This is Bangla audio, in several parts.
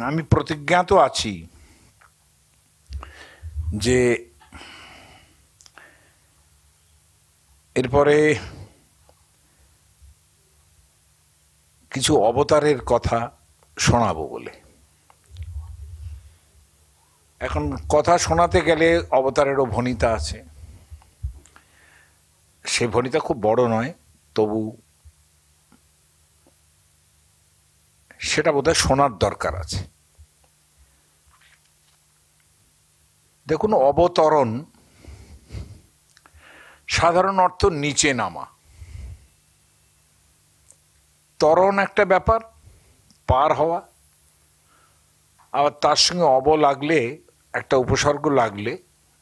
আমি প্রতিজ্ঞাত আছি যে এরপরে কিছু অবতারের কথা শোনাবো বলে। এখন কথা শোনাতে গেলে অবতারেরও ভণিতা আছে, সে ভণিতা খুব বড় নয়, তবু সেটা বোধহয় শোনার দরকার আছে। দেখুন, অবতরণ সাধারণ অর্থ নিচে নামা, তরণ একটা ব্যাপার, পার হওয়া, আবার তার সঙ্গে অব লাগলে, একটা উপসর্গ লাগলে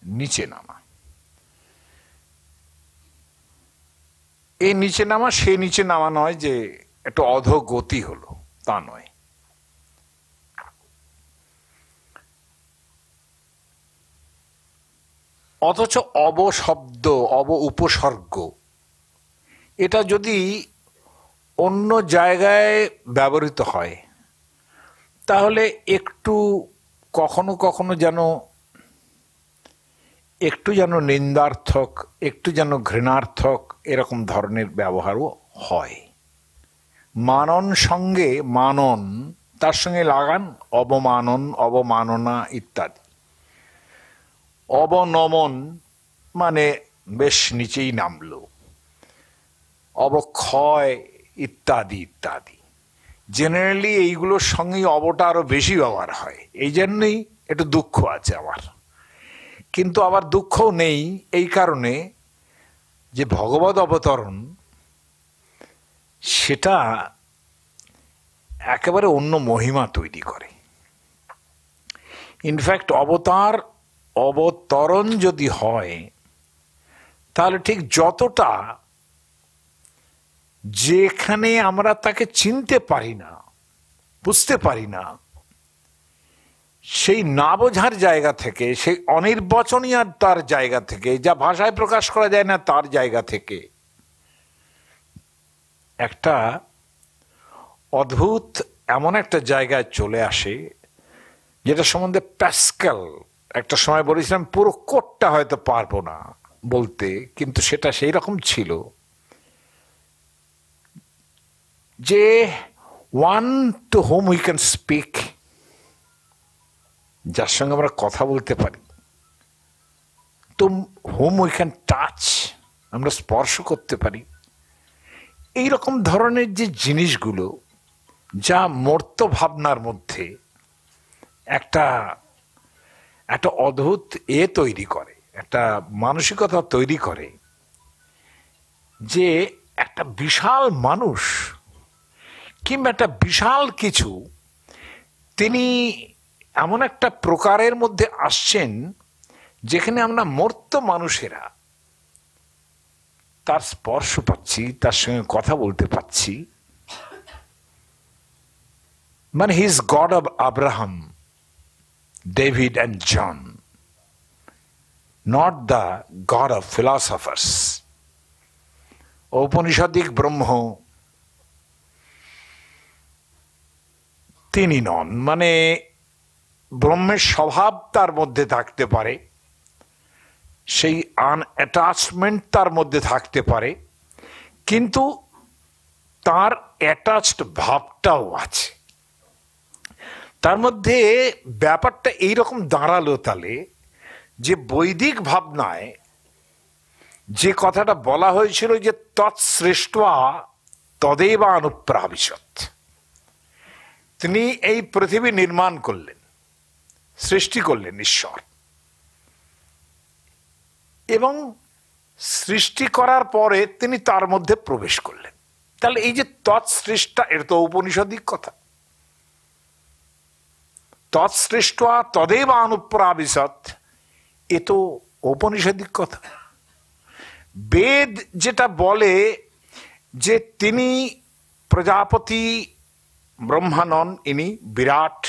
নিচে নামা। এই নিচে নামা সে নিচে নামা নয় যে একটা অধোগতি হলো, তা নয়। অথচ অব শব্দ, অব উপসর্গ, এটা যদি অন্য জায়গায় ব্যবহৃত হয় তাহলে একটু কখনো কখনো একটু যেন নিন্দার্থক, একটু যেন ঘৃণার্থক, এরকম ধরনের ব্যবহারও হয়। মানন সঙ্গে মানন, তার সঙ্গে লাগান অবমানন, অবমাননা ইত্যাদি। অবনমন মানে বেশ নিচেই নামলো, অবক্ষয় ইত্যাদি ইত্যাদি। জেনারেলি এইগুলোর সঙ্গেই অবটা আরো বেশি ব্যবহার হয়, এই জন্যই একটু দুঃখ আছে আমার। কিন্তু আবার দুঃখও নেই এই কারণে যে ভগবদ অবতরণ সেটা একেবারে অন্য মহিমা তৈরি করে। ইনফ্যাক্ট অবতরণ যদি হয় তাহলে ঠিক যতটা যেখানে আমরা তাকে চিনতে পারি না, বুঝতে পারি না, সেই না বোঝার জায়গা থেকে, সেই অনির্বচনীয় তার জায়গা থেকে, যা ভাষায় প্রকাশ করা যায় না তার জায়গা থেকে একটা অদ্ভুত এমন একটা জায়গায় চলে আসে যেটা সম্বন্ধে প্যাসকেল একটা সময় বলেছিলাম, পুরো কোটটা হয়তো পারবো না বলতে, কিন্তু সেটা সেই রকম ছিল যে one to whom we can speak, যার সঙ্গে আমরা কথা বলতে পারি, to whom we can touch, আমরা স্পর্শ করতে পারি, এইরকম ধরনের যে জিনিসগুলো যা মূর্ত ভাবনার মধ্যে একটা অদ্ভুত তৈরি করে, একটা মানসিকতা তৈরি করে যে একটা বিশাল মানুষ কিংবা একটা বিশাল কিছু তিনি এমন একটা প্রকারের মধ্যে আসছেন যেখানে আমরা মর্ত্য মানুষেরা তার স্পর্শ পাচ্ছি, তার সঙ্গে কথা বলতে পাচ্ছি। মানে he is God of Abraham, David and John, not the God of philosophers. ঔপনিষদিক ব্রহ্ম তিনি নন। মানে ব্রহ্মের স্বভাব তার মধ্যে থাকতে পারে, সেই আনঅ্যাটাচমেন্ট তার মধ্যে থাকতে পারে, কিন্তু তার অ্যাটাচড ভাবটাও আছে তার মধ্যে। ব্যাপারটা এইরকম দাঁড়ালো তাহলে যে বৈদিক ভাবনায় যে কথাটা বলা হয়েছিল যে তৎসৃষ্টা তদেবা অনুপ্রাবিশত, তিনি এই পৃথিবী নির্মাণ করলেন, সৃষ্টি করলেন ঈশ্বর, এবং সৃষ্টি করার পরে তিনি তার মধ্যে প্রবেশ করলেন। তাহলে এই যে তৎসৃষ্টা, এর তো ঔপনিষদিক কথা, তৎসৃষ্টা তদেবা অনুপ্রাবিশত, এ তো ঔপনিষদিক কথা। বেদ যেটা বলে যে তিনি প্রজাপতি ব্রহ্মা নন, ইনি বিরাট,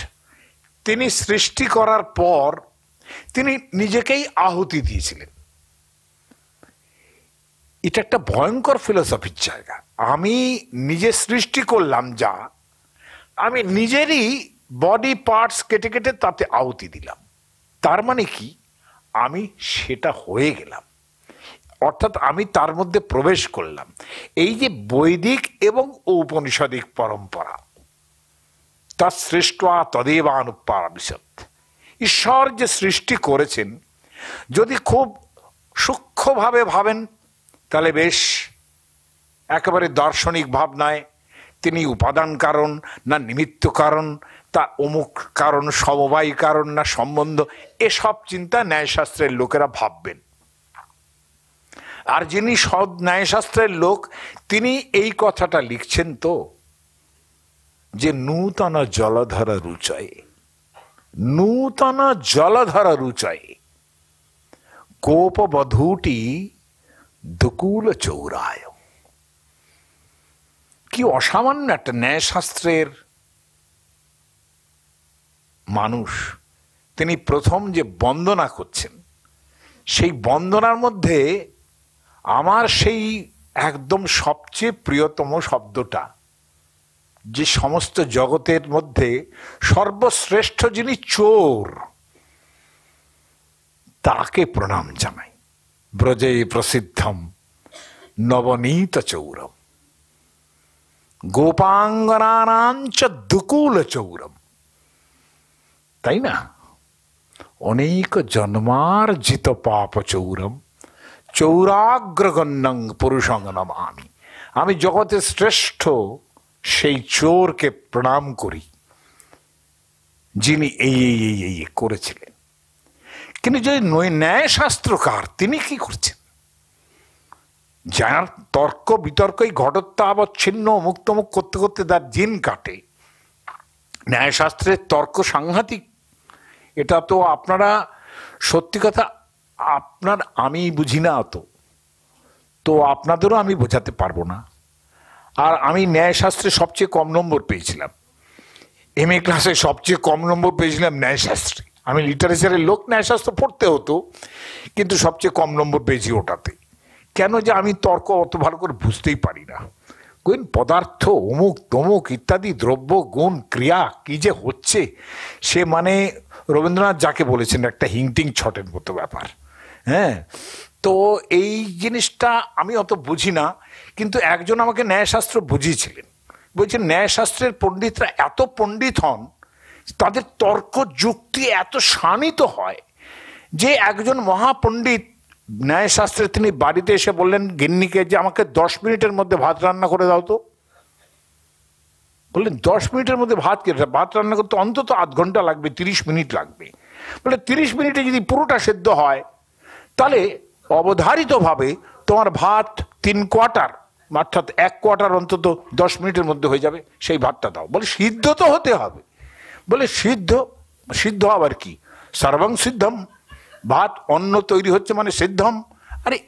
তিনি সৃষ্টি করার পর তিনি নিজেকেই আহুতি দিয়েছিলেন। এটা একটা ভয়ঙ্কর ফিলোসফির জায়গা। আমি নিজে সৃষ্টি করলাম, যা আমি নিজেরই বডি পার্টস কেটে কেটে তাতে আহুতি দিলাম। তার মানে কি, আমি সেটা হয়ে গেলাম, অর্থাৎ আমি তার মধ্যে প্রবেশ করলাম। এই যে বৈদিক এবং ঔপনিষদিক পরম্পরা, তা সৃষ্টা তদেবানুপ্রাবিশত, ঈশ্বর যে সৃষ্টি করেছেন, যদি খুব সূক্ষ্মভাবে ভাবেন তাহলে বেশ একেবারে দার্শনিক ভাবনায় তিনি উপাদান কারণ না নিমিত্ত কারণ, তা অমুক কারণ, সমবায় কারণ না সম্বন্ধ, এসব চিন্তা ন্যায়শাস্ত্রের লোকেরা ভাববেন। আর যিনি সৎ ন্যায়শাস্ত্রের লোক, তিনি এই কথাটা লিখছেন তো, যে নূতন জলধর রুচয়ে, নূতন জলধর রুচয়ে গোপবধূটি দুকুল চৌরায়। কি অসামান্য একটা ন্যায়শাস্ত্রের মানুষ, তিনি প্রথম যে বন্দনা করছেন, সেই বন্দনার মধ্যে আমার সেই একদম সবচেয়ে প্রিয়তম শব্দটা, যে সমস্ত জগতের মধ্যে সর্বশ্রেষ্ঠ যিনি চোর, তাকে প্রণাম জানাই। ব্রজে প্রসিদ্ধম নবনীত চৌরম গোপাঙ্গনানাঞ্চ দুকুল চৌরম। তাই না? অনেক জন্মার্জিত পাপ চৌরম চৌরাগ্রগণ্যং পুরুষং নমামি। আমি জগতের শ্রেষ্ঠ সেই চোরকে প্রণাম করি, যিনি এই এই এই এই করেছিলেন। কিন্তু যে ন্যায়শাস্ত্রকার, তিনি কি করছেন? যার তর্ক বিতর্ক ঘটোত্তাবচ্ছিন্ন মুক্তমুখ করতে করতে তার দিন কাটে। ন্যায়শাস্ত্রের তর্ক সাংঘাতিক। এটা তো আপনারা, সত্যি কথা, আমি বুঝি না তো আপনাদেরও আমি বোঝাতে পারবো না। আর আমি ন্যায়শাস্ত্রে সবচেয়ে কম নম্বর পেয়েছিলাম, MA ক্লাসে সবচেয়ে কম নম্বর পেয়েছিলাম ন্যায়শাস্ত্রে। আমি লিটারেচারের লোক, ন্যায়শাস্ত্র পড়তে হতো, কিন্তু সবচেয়ে কম নম্বর পেয়েছি ওটাতে। কেন? যে আমি তর্ক অত ভালো করে বুঝতেই পারি না। কোন পদার্থ অমুক তমুক ইত্যাদি দ্রব্য গুণ ক্রিয়া কি যে হচ্ছে, সে মানে রবীন্দ্রনাথ যাকে বলেছেন একটা হিংটিং ছটের মতো ব্যাপার। হ্যাঁ, তো এই জিনিসটা আমি অত বুঝি না, কিন্তু একজন আমাকে ন্যায়শাস্ত্র বুঝিয়েছিলেন। বলছেন ন্যায়শাস্ত্রের পণ্ডিতরা এত পণ্ডিত হন, তাদের তর্ক যুক্তি এত শানিত হয়, যে একজন মহাপণ্ডিত ন্যায়শাস্ত্রে তিনি বাড়িতে এসে বললেন গিন্নিকে যে আমাকে 10 মিনিটের মধ্যে ভাত রান্না করে দাও তো। বললেন 10 মিনিটের মধ্যে ভাত রান্না করতে অন্তত আধ ঘন্টা লাগবে, 30 মিনিট লাগবে। বলে 30 মিনিটে যদি পুরোটা সেদ্ধ হয়, তাহলে অবধারিতভাবে তোমার ভাত 3 কোয়ার্টার, অর্থাৎ 1 কোয়ার্টার অন্তত 10 মিনিটের মধ্যে হয়ে যাবে, সেই ভাতটা দাও। বলে সিদ্ধ তো হতে হবে। বলে সিদ্ধ আবার কি? সর্বং সিদ্ধম, ভাত অন্ন তৈরি হচ্ছে মানে সিদ্ধম। আরে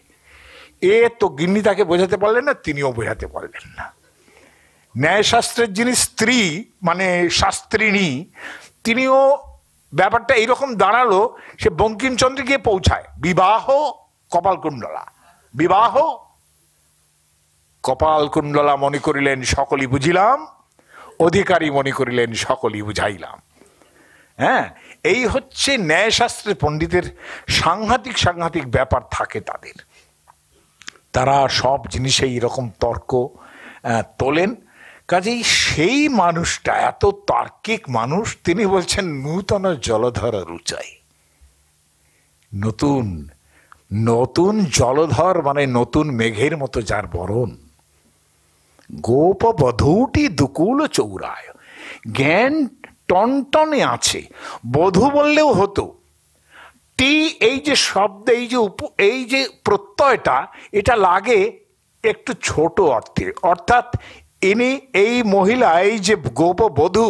এ তো গিন্নি তাকে বোঝাতে পারলেন না, তিনিও বোঝাতে পারলেন না। ন্যায়শাস্ত্রের যিনি স্ত্রী মানে শাস্ত্রিণী, তিনিও ব্যাপারটা এইরকম দাঁড়ালো, সে বঙ্কিমচন্দ্রে গিয়ে পৌঁছায়। বিবাহ কপালকুণ্ডলা, বিবাহ কপালকুণ্ডলা মনে করিলেন সকলই বুঝিলাম, অধিকারী মনে করিলেন সকলই বুঝাইলাম। হ্যাঁ, এই হচ্ছে ন্যায়শাস্ত্রের পণ্ডিতের সাংঘাতিক সাংঘাতিক ব্যাপার থাকে তাদের। তারা সব জিনিসে এরকম তর্ক তোলেন। কাজেই সেই মানুষটা, এত তার্কিক মানুষ, তিনি বলছেন নূতন জলধর রুচাই। নতুন নতুন জলধর মানে নতুন মেঘের মতো যার বরণ। গোপবধূটি দুকুল চৌরায়, জ্ঞান টনটনে আছে। বধূ বললেও হতো। টি এই যে শব্দ, এই যে প্রত্যয়টা, এটা লাগে একটু ছোট অর্থে, অর্থাৎ ইনি, এই মহিলা, এই যে গোপবধূ,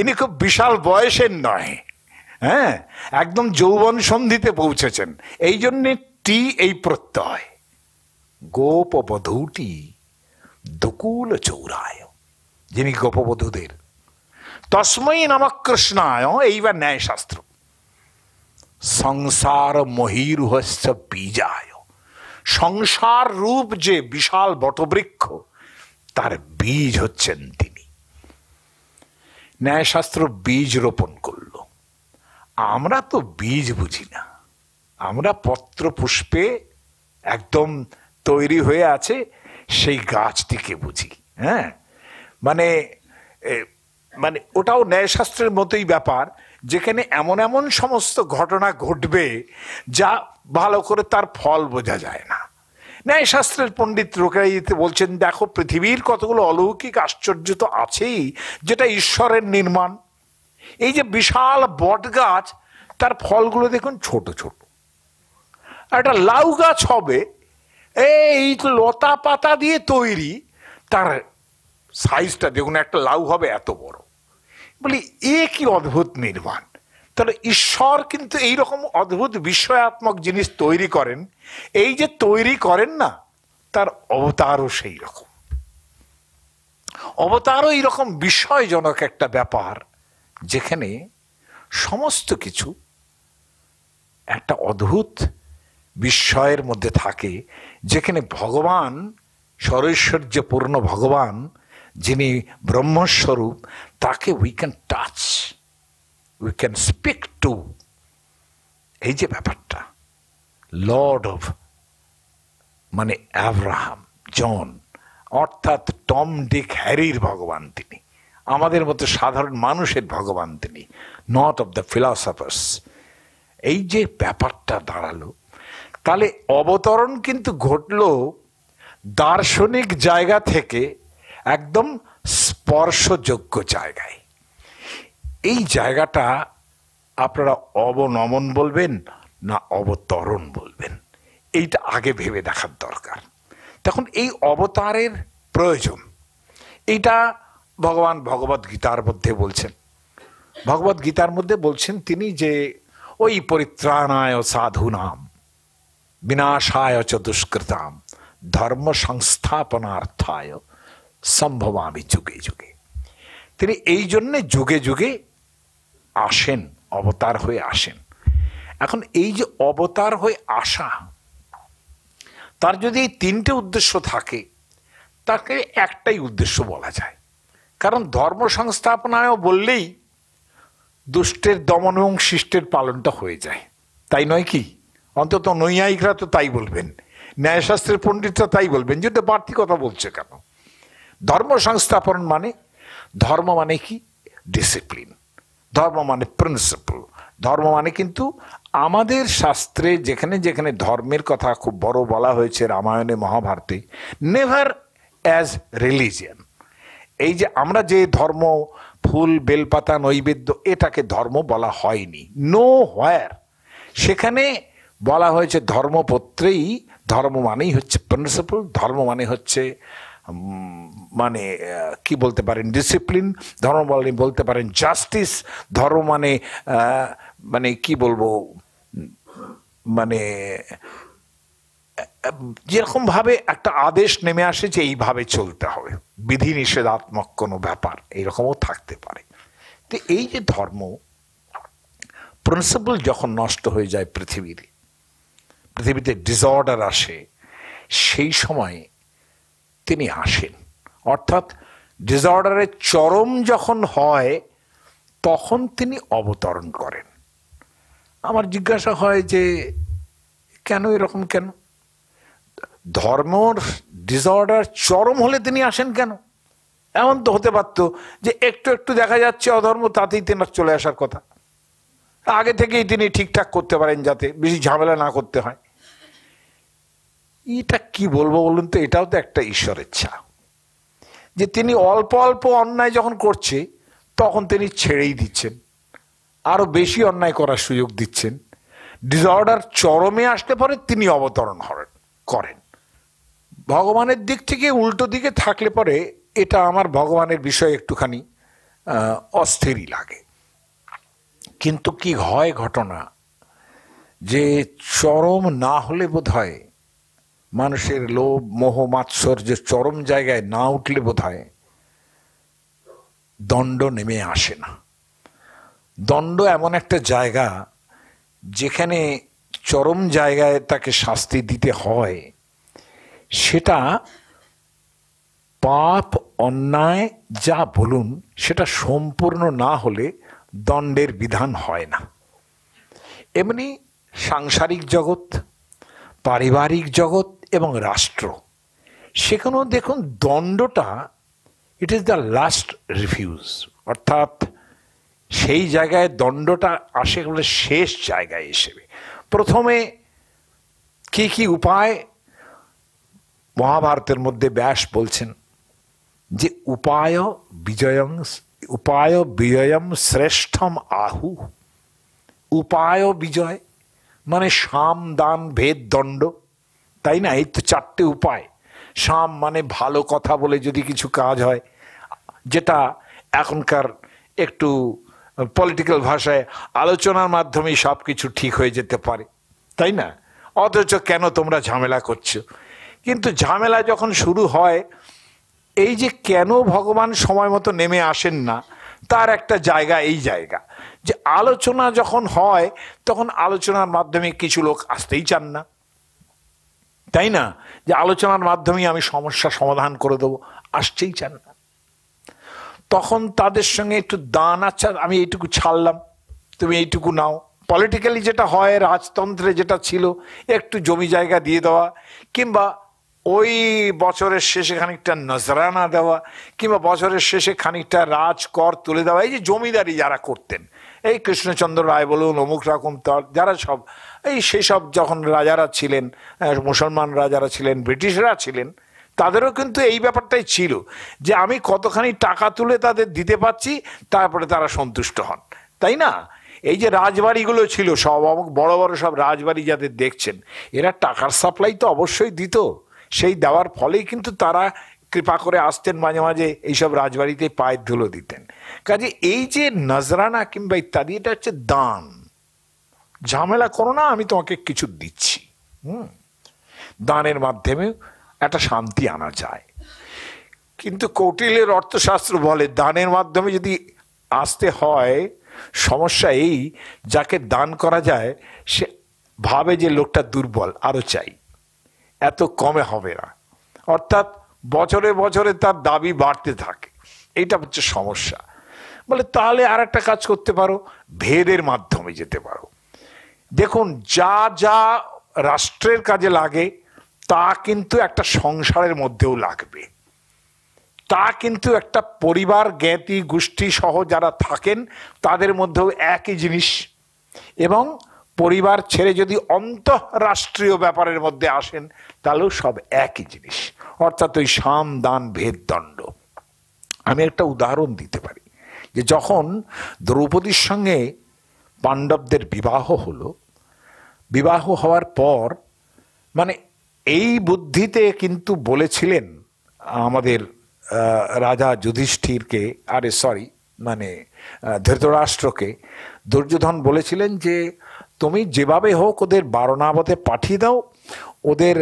ইনি খুব বিশাল বয়সের নয়। হ্যাঁ, একদম যৌবন সন্ধিতে পৌঁছেছেন, এই জন্যে টি এই প্রত্যয়। গোপবধূটি দুকুল চৌরায়, যিনি গোপবধূদের। তস্মৈ নমঃ কৃষ্ণায়, এইবার ন্যায়শাস্ত্র। সংসার মহীরুহস্য বীজায়, সংসার রূপ যে বিশাল বটবৃক্ষ, তার বীজ হচ্ছেন তিনি। ন্যায়শাস্ত্র বীজ রোপণ করলো। আমরা তো বীজ বুঝি না, আমরা পত্র পুষ্পে একদম তৈরি হয়ে আছে সেই গাছটিকে বুঝি। হ্যাঁ, মানে মানে ওটাও ন্যায়শাস্ত্রের মতোই ব্যাপার, যেখানে এমন এমন সমস্ত ঘটনা ঘটবে যা ভালো করে তার ফল বোঝা যায় না। ন্যায়শাস্ত্রের পণ্ডিত লোকেরা বলছেন, দেখো পৃথিবীর কতগুলো অলৌকিক আশ্চর্য তো আছেই, যেটা ঈশ্বরের নির্মাণ। এই যে বিশাল বট গাছ, তার ফলগুলো দেখুন ছোট ছোট। একটা লাউ গাছ হবে এই লতা পাতা দিয়ে তৈরি, তার সাইজটা দেখুন, একটা লাউ হবে এত বড়। বলি এ কি অদ্ভুত নির্মাণ! তাহলে ঈশ্বর কিন্তু এইরকম অদ্ভুত বিস্ময়াত্মক জিনিস তৈরি করেন। এই যে তৈরি করেন না, তার অবতারও সেই রকম। অবতারও এইরকম বিস্ময়জনক একটা ব্যাপার, যেখানে সমস্ত কিছু একটা অদ্ভুত বিস্ময়ের মধ্যে থাকে, যেখানে ভগবান, সরৈশ্বর্যপূর্ণ ভগবান, যিনি ব্রহ্মস্বরূপ, তাকে we can touch, we can speak to. এই যে ব্যাপারটা, লর্ড অফ মানে অ্যাব্রাহাম, জন, অর্থাৎ টম ডিক হ্যারির ভগবান তিনি, আমাদের মতো সাধারণ মানুষের ভগবান তিনি, নট অফ দ্য ফিলসফার্স। এই যে ব্যাপারটা দাঁড়ালো, তাহলে অবতরণ কিন্তু ঘটলো দার্শনিক জায়গা থেকে একদম স্পর্শযোগ্য জায়গায়। এই জায়গাটা আপনারা অবনমন বলবেন না অবতরণ বলবেন, এইটা আগে ভেবে দেখার দরকার। তখন এই অবতারের প্রয়োজন, এইটা ভগবান ভগবদ গীতার মধ্যে বলছেন। ভগবদ গীতার মধ্যে বলছেন তিনি যে ওই পরিত্রাণায় সাধুনাম বিনাশায় চ দুষ্কৃতাম ধর্ম সংস্থাপনার্থায় সম্ভবামি যুগে যুগে। তিনি এই জন্যে যুগে যুগে আসেন, অবতার হয়ে আসেন। এখন এই যে অবতার হয়ে আসা, তার যদি এই তিনটে উদ্দেশ্য থাকে, তাকে একটাই উদ্দেশ্য বলা যায়। কারণ ধর্ম সংস্থাপনায় বললেই দুষ্টের দমন এবং শিষ্টের পালনটা হয়ে যায়, তাই নয় কি? অন্তত নৈয়ায়িকরা তো তাই বলবেন, ন্যায়শাস্ত্রের পণ্ডিতরা তাই বলবেন, যেটা বাড়তি কথা বলছে কেন? ধর্ম সংস্থাপন মানে, ধর্ম মানে কি? ডিসিপ্লিন। ধর্ম মানে প্রিন্সিপল। ধর্ম মানে কিন্তু আমাদের শাস্ত্রে যেখানে যেখানে ধর্মের কথা খুব বড় বলা হয়েছে, রামায়ণে মহাভারতে, নেভার অ্যাজ রিলিজিয়ান। এই যে আমরা যে ধর্ম, ফুল বেলপাতা নৈবেদ্য, এটাকে ধর্ম বলা হয়নি। নো হোয়ার সেখানে বলা হয়েছে ধর্মপত্রেই, ধর্ম মানেই হচ্ছে প্রিন্সিপল, ধর্ম মানে হচ্ছে মানে কি বলতে পারেন ডিসিপ্লিন, ধর্ম বলতে পারেন জাস্টিস, ধর্ম মানে মানে কি বলবো, মানে যেরকম ভাবে একটা আদেশ নেমে আসে যে এইভাবে চলতে হবে, বিধি নিষেধাত্মক কোনো ব্যাপার এইরকমও থাকতে পারে। তো এই যে ধর্ম প্রিন্সিপল যখন নষ্ট হয়ে যায় পৃথিবীতে ডিসঅর্ডার আসে, সেই সময় তিনি আসেন। অর্থাৎ ডিসঅর্ডারের চরম যখন হয়, তখন তিনি অবতরণ করেন। আমার জিজ্ঞাসা হয় যে কেন এরকম, কেন ধর্মর ডিসঅর্ডার চরম হলে তিনি আসেন কেন? এমন তো হতে পারত যে একটু একটু দেখা যাচ্ছে অধর্ম, তাতেই তেনার চলে আসার কথা। আগে থেকেই তিনি ঠিকঠাক করতে পারেন যাতে বেশি ঝামেলা না করতে হয়। এটা কি বলবো বলুন তো, এটাও তো একটা ঈশ্বরের ইচ্ছা যে তিনি অল্প অল্প অন্যায় যখন করছে তখন তিনি ছেড়েই দিচ্ছেন, আরো বেশি অন্যায় করার সুযোগ দিচ্ছেন। ডিসঅর্ডার চরমে আসলে পরে তিনি অবতরণ করেন। ভগবানের দিক থেকে উল্টো দিকে থাকলে পরে এটা আমার ভগবানের বিষয়ে একটুখানি অস্থিরই লাগে। কিন্তু কি হয় ঘটনা, যে চরম না হলে বোধ হয় মানুষের লোভ মোহ মাৎসর্য চরম জায়গায় না উঠলে বোধ হয় দণ্ড নেমে আসে না। দণ্ড এমন একটা জায়গা যেখানে চরম জায়গায় তাকে শাস্তি দিতে হয়, সেটা পাপ অন্যায় যা বলুন সেটা সম্পূর্ণ না হলে দণ্ডের বিধান হয় না। এমনি সাংসারিক জগৎ, পারিবারিক জগৎ এবং রাষ্ট্র, সেখানেও দেখুন দণ্ডটা it is the last refuge, অর্থাৎ সেই জায়গায় দণ্ডটা আসে বলে শেষ জায়গায় হিসেবে। প্রথমে কি কি উপায় মহাভারতের মধ্যে ব্যাস বলছেন যে উপায় বিজয়ম শ্রেষ্ঠম আহু। উপায় বিজয় মানে সাম দান ভেদ দণ্ড, তাই না? এই তো চারটে উপায়। সাম মানে ভালো কথা বলে যদি কিছু কাজ হয়, যেটা এখনকার একটু পলিটিক্যাল ভাষায় আলোচনার মাধ্যমেই সব কিছু ঠিক হয়ে যেতে পারে, তাই না? অথচ কেন তোমরা ঝামেলা করছো? কিন্তু ঝামেলা যখন শুরু হয়, এই যে কেন ভগবান সময় মতো নেমে আসেন না, তার একটা জায়গা এই জায়গা যে আলোচনা যখন হয় তখন আলোচনার মাধ্যমে কিছু লোক আসতেই চান না, তাই না? যে আলোচনার মাধ্যমে আমি সমস্যা সমাধান করে দেবো, আসতেই চান না। তখন তাদের সঙ্গে একটু দান, আচ্ছা আমি এইটুকু ছাড়লাম, তুমি এইটুকু নাও। পলিটিক্যালি যেটা হয়, রাজতন্ত্রে যেটা ছিল, একটু জমি জায়গা দিয়ে দেওয়া, কিংবা ওই বছরের শেষে খানিকটা নজরানা দেওয়া, কিংবা বছরের শেষে খানিকটা রাজকর তুলে দেওয়া। এই যে জমিদারি যারা করতেন, এই কৃষ্ণচন্দ্র রায় বলুন, অমুক রকম যারা সব এই সেসব যখন রাজারা ছিলেন, মুসলমান রাজারা ছিলেন, ব্রিটিশরা ছিলেন, তাদেরও কিন্তু এই ব্যাপারটাই ছিল যে আমি কতখানি টাকা তুলে তাদের দিতে পারছি, তারপরে তারা সন্তুষ্ট হন, তাই না? এই যে রাজবাড়িগুলো ছিল সব, বড় বড় সব রাজবাড়ি যাদের দেখছেন, এরা টাকার সাপ্লাই তো অবশ্যই দিত। সেই দেওয়ার ফলেই কিন্তু তারা কৃপা করে আসতেন, মাঝে মাঝে এইসব রাজবাড়িতে পায়ের ধুলো দিতেন। কাজে এই যে নজরানা কিংবা ইত্যাদি, এটা হচ্ছে দান। ঝামেলা করো না, আমি তোমাকে কিছু দিচ্ছি। দানের মাধ্যমে একটা শান্তি আনা যায়। কিন্তু কৌটিল্যের অর্থশাস্ত্র বলে দানের মাধ্যমে যদি আসতে হয়, সমস্যা এই, যাকে দান করা যায় সে ভাবে যে লোকটা দুর্বল, আরো চাই, এত কমে হবে না। অর্থাৎ বছরে বছরে তার দাবি বাড়তে থাকে, এইটা হচ্ছে সমস্যা। বলে তাহলে আর একটা কাজ করতে পারো, ভেদের মাধ্যমে যেতে পারো। দেখুন, যা যা রাষ্ট্রের কাজে লাগে তা কিন্তু একটা সংসারের মধ্যেও লাগবে, তা কিন্তু একটা পরিবার জ্ঞাতি গোষ্ঠী সহ যারা থাকেন তাদের মধ্যেও একই জিনিস। এবং পরিবার ছেড়ে যদি অন্তঃরাষ্ট্রীয় ব্যাপারের মধ্যে আসেন তাহলেও সব একই জিনিস, অর্থাৎ ওই সাম দান ভেদ দণ্ড। আমি একটা উদাহরণ দিতে পারি যে যখন দ্রৌপদীর সঙ্গে পাণ্ডবদের বিবাহ হলো, বিবাহ হওয়ার পর মানে এই বুদ্ধিতে কিন্তু বলেছিলেন আমাদের রাজা যুধিষ্ঠিরকে, ধৃতরাষ্ট্রকে দুর্যোধন বলেছিলেন যে তুমি যেভাবে হোক ওদের বারণাবতে পাঠিয়ে দাও, ওদের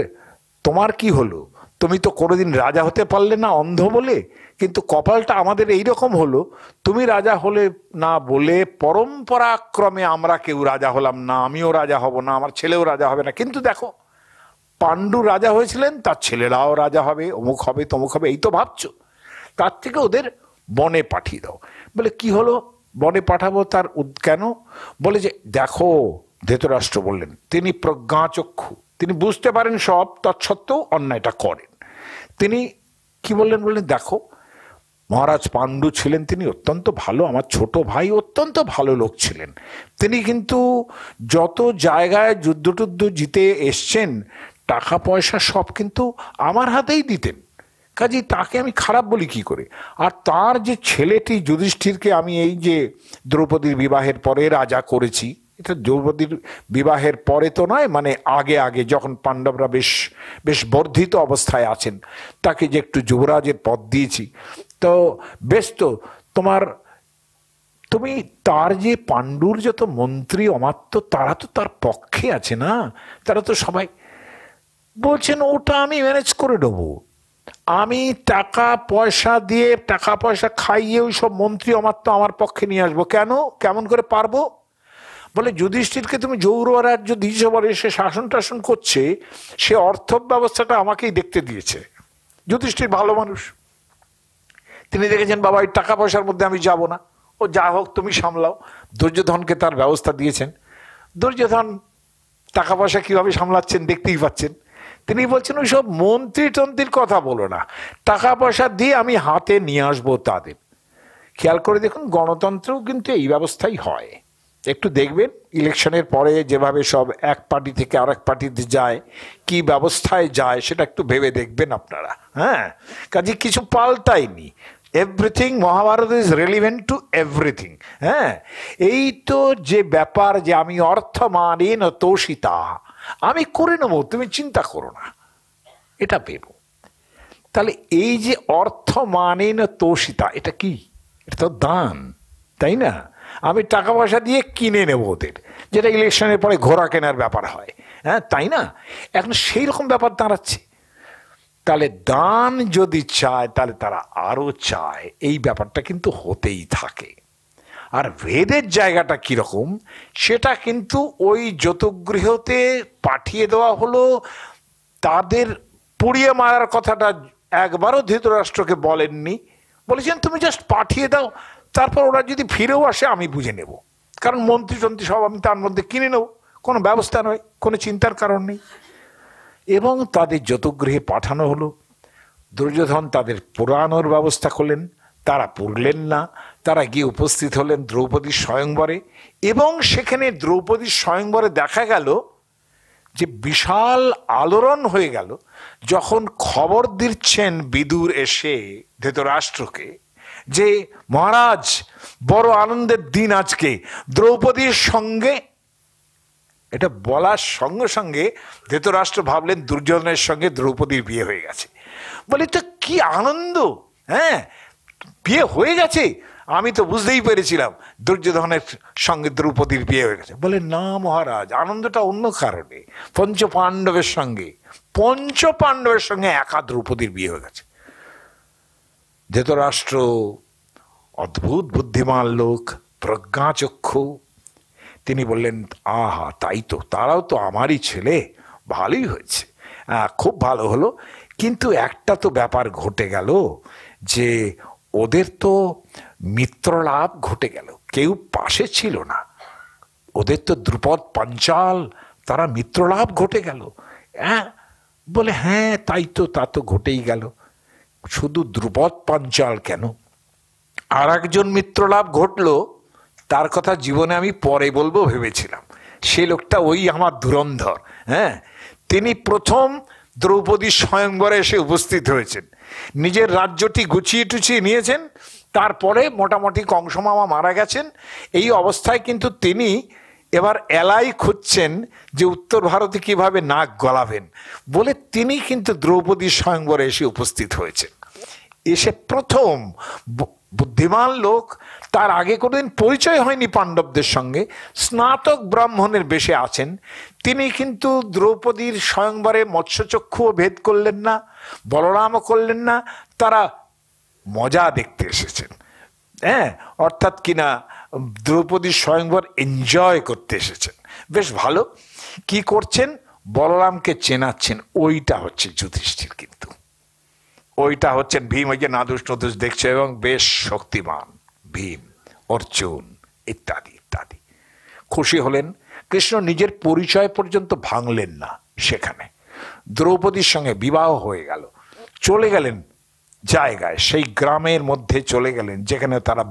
তোমার কি হলো, তুমি তো কোনোদিন রাজা হতে পারলে না অন্ধ বলে, কিন্তু কপালটা আমাদের এইরকম হলো, তুমি রাজা হলে না বলে পরম্পরাক্রমে আমরা কেউ রাজা হলাম না, আমিও রাজা হব না, আমার ছেলেও রাজা হবে না। কিন্তু দেখো পাণ্ডু রাজা হয়েছিলেন, তার ছেলেরাও রাজা হবে, অমুক হবে তমুক হবে, এই তো ভাবছো, তার থেকে ওদের বনে পাঠিয়ে দাও। বলে কি হলো বনে পাঠাবো, তার কেন? বলে যে দেখো, ধৃতরাষ্ট্র বললেন, তিনি প্রজ্ঞাচক্ষু, তিনি বুঝতে পারেন সব, তৎসত্ত্বেও অন্যায়টা করেন। তিনি কি বললেন? বললেন দেখো, মহারাজ পাণ্ডু ছিলেন, তিনি অত্যন্ত ভালো, আমার ছোট ভাই অত্যন্ত ভালো লোক ছিলেন, তিনি কিন্তু যত জায়গায় যুদ্ধ টুদ্ধ জিতে এসছেন টাকা পয়সা সব কিন্তু আমার হাতেই দিতেন, কাজেই তাকে আমি খারাপ বলি কি করে? আর তার যে ছেলেটি যুধিষ্ঠিরকে আমি এই যে দ্রৌপদীর বিবাহের পরে রাজা করেছি, এটা দ্রৌপদীর বিবাহের পরে তো নয়, মানে আগে আগে যখন পাণ্ডবরা বেশ বেশ বর্ধিত অবস্থায় আছেন, তাকে যে একটু যুবরাজের পদ দিয়েছি, তো বেশ, তো তুমি তার যে পাণ্ডুর যত মন্ত্রী অমাত্য তারা তো তার পক্ষে আছে না, তারা তো সবাই বলছেন ওটা আমি ম্যানেজ করে দেবো, আমি টাকা পয়সা দিয়ে টাকা পয়সা খাইয়ে ওই সব মন্ত্রী অমাত্য আমার পক্ষে নিয়ে আসবো। কেন, কেমন করে পারবো? বলে যুধিষ্ঠিরকে তুমি যৌবরাজ্য দিয়েছ বলে সে শাসন টাসন করছে, সে অর্থ ব্যবস্থাটা আমাকেই দেখতে দিয়েছে। যুধিষ্ঠির ভালো মানুষ, তিনি দেখেছেন বাবা এই টাকা পয়সার মধ্যে আমি যাব না, ও যা হোক তুমি সামলাও। দুর্যোধনকে তার ব্যবস্থা দিয়েছেন। দুর্যোধন টাকা পয়সা কিভাবে সামলাচ্ছেন দেখতেই পাচ্ছেন। তিনি বলছেন ওইসব মন্ত্রী টন্ত্রীর কথা বলো না, টাকা পয়সা দিয়ে আমি হাতে নিয়ে আসবো তাদের। খেয়াল করে দেখুন, গণতন্ত্রও কিন্তু এই ব্যবস্থাই হয়। একটু দেখবেন ইলেকশনের পরে যেভাবে সব এক পার্টি থেকে আরেক পার্টিতে যায়, কি ব্যবস্থায় যায় সেটা একটু ভেবে দেখবেন আপনারা। হ্যাঁ, কাজে কিছু পাল্টায়নি। Everything, Mahabharata is relevant to everything. হ্যাঁ, এই তো যে ব্যাপার যে আমি অর্থমানেন তোষিতা, আমি করে নেবো, তুমি চিন্তা করো না, এটা ভেবো। তাহলে এই যে অর্থমানেন তোষিতা, এটা কি? এটা তো দান, তাই না? আমি টাকা পয়সা দিয়ে কিনে নেব ওদের, যেটা ইলেকশনের পরে ঘোড়া কেনার ব্যাপার হয়। হ্যাঁ, তাই না? এখন সেই রকম ব্যাপার দাঁড়াচ্ছে। তাহলে দান যদি চায় তাহলে তারা আরো চায়, এই ব্যাপারটা কিন্তু হতেই থাকে। আর ভেদের জায়গাটা কিরকম সেটা কিন্তু ওই যতগৃহতে পাঠিয়ে দেওয়া হলো, তাদের পুড়িয়ে মারার কথাটা একবারও ধৃতরাষ্ট্রকে বলেননি। বলেছেন তুমি জাস্ট পাঠিয়ে দাও, তারপর ওরা যদি ফিরেও আসে আমি বুঝে নেব, কারণ মন্ত্রী টন্ত্রী সব আমি তার মধ্যে কিনে নেব, কোনো ব্যবস্থা নয়, কোনো চিন্তার কারণ নেই। এবং তাদের যতগৃহে পাঠানো হলো। দুর্যোধন তাদের পুরানোর ব্যবস্থা করলেন, তারা পুরলেন না, তারা গিয়ে উপস্থিত হলেন দ্রৌপদীর স্বয়ংবরে। এবং সেখানে দ্রৌপদীর স্বয়ংবরে দেখা গেল যে বিশাল আলোড়ন হয়ে গেল যখন খবর দিচ্ছেন বিদুর এসে ধৃতরাষ্ট্রকে যে মহারাজ বড় আনন্দের দিন আজকে, দ্রৌপদীর সঙ্গে। এটা বলার সঙ্গে সঙ্গে ধৃতরাষ্ট্র ভাবলেন দুর্যোধনের সঙ্গে দ্রৌপদীর বিয়ে হয়ে গেছে। বলে তো কি আনন্দ! হ্যাঁ, বিয়ে হয়ে গেছে, আমি তো বুঝতেই পেরেছিলাম দুর্যোধনের সঙ্গে দ্রৌপদীর বিয়ে হয়ে গেছে। বলে না মহারাজ, আনন্দটা অন্য কারণে। পঞ্চপাণ্ডবের সঙ্গে একা দ্রৌপদীর বিয়ে হয়ে গেছে। ধৃতরাষ্ট্র অদ্ভুত বুদ্ধিমান লোক, প্রজ্ঞাচক্ষু। তিনি বললেন আহা, তাই তো, তারাও তো আমারই ছেলে, ভালোই হয়েছে, খুব ভালো হলো। কিন্তু একটা তো ব্যাপার ঘটে গেল যে ওদের তো মিত্রলাভ ঘটে গেল, কেউ পাশে ছিল না। ওদের তো দ্রুপদ পাঞ্চাল, তারা মিত্রলাভ ঘটে গেল। হ্যাঁ, বলে হ্যাঁ তাই তো, তা তো ঘটেই গেল। শুধু দ্রুপদ পাঞ্চাল কেন, আর একজন মিত্রলাভ ঘটলো, তার কথা জীবনে আমি পরে বলবো ভেবেছিলাম। সে লোকটা ওই আমার ধুরন্ধর। হ্যাঁ, তিনি প্রথম দ্রৌপদীর স্বয়ংবরে এসে উপস্থিত হয়েছেন, নিজের রাজ্যটি গুছিয়ে টুছিয়ে নিয়েছেন। তারপরে মোটামুটি কংসমামা মারা গেছেন। এই অবস্থায় কিন্তু তিনি এবার এলাই খুঁজছেন যে উত্তর ভারতে কিভাবে নাক গলাবেন বলে তিনি কিন্তু দ্রৌপদীর স্বয়ংবরে এসে উপস্থিত হয়েছেন। এসে প্রথম বুদ্ধিমান লোক, তার আগে কোনোদিন পরিচয় হয়নি পাণ্ডবদের সঙ্গে, স্নাতক ব্রাহ্মণের বেশে আছেন। তিনি কিন্তু দ্রৌপদীর স্বয়ংবরে মৎস্যচক্ষুও ভেদ করলেন না, বলরামও করলেন না, তারা মজা দেখতে এসেছেন। হ্যাঁ, অর্থাৎ কিনা দ্রৌপদীর স্বয়ংবর এনজয় করতে এসেছেন। বেশ ভালো। কি করছেন? বলরামকে চেনাচ্ছেন। ওইটা হচ্ছে যুধিষ্ঠির, কিন্তু ওইটা হচ্ছেন ভীম। ওই যে নাদুস নদুস দেখছে, এবং বেশ শক্তিমান ভীম, অর্জুন ইত্যাদি ইত্যাদি। খুশি হলেন। কৃষ্ণ নিজের পরিচয় পর্যন্ত ভাঙলেন না সেখানে। দ্রৌপদীর সঙ্গে বিবাহ হয়ে গেল, চলে গেলেন জায়গায়, সেই গ্রামের মধ্যে চলে গেলেন যেখানে তারা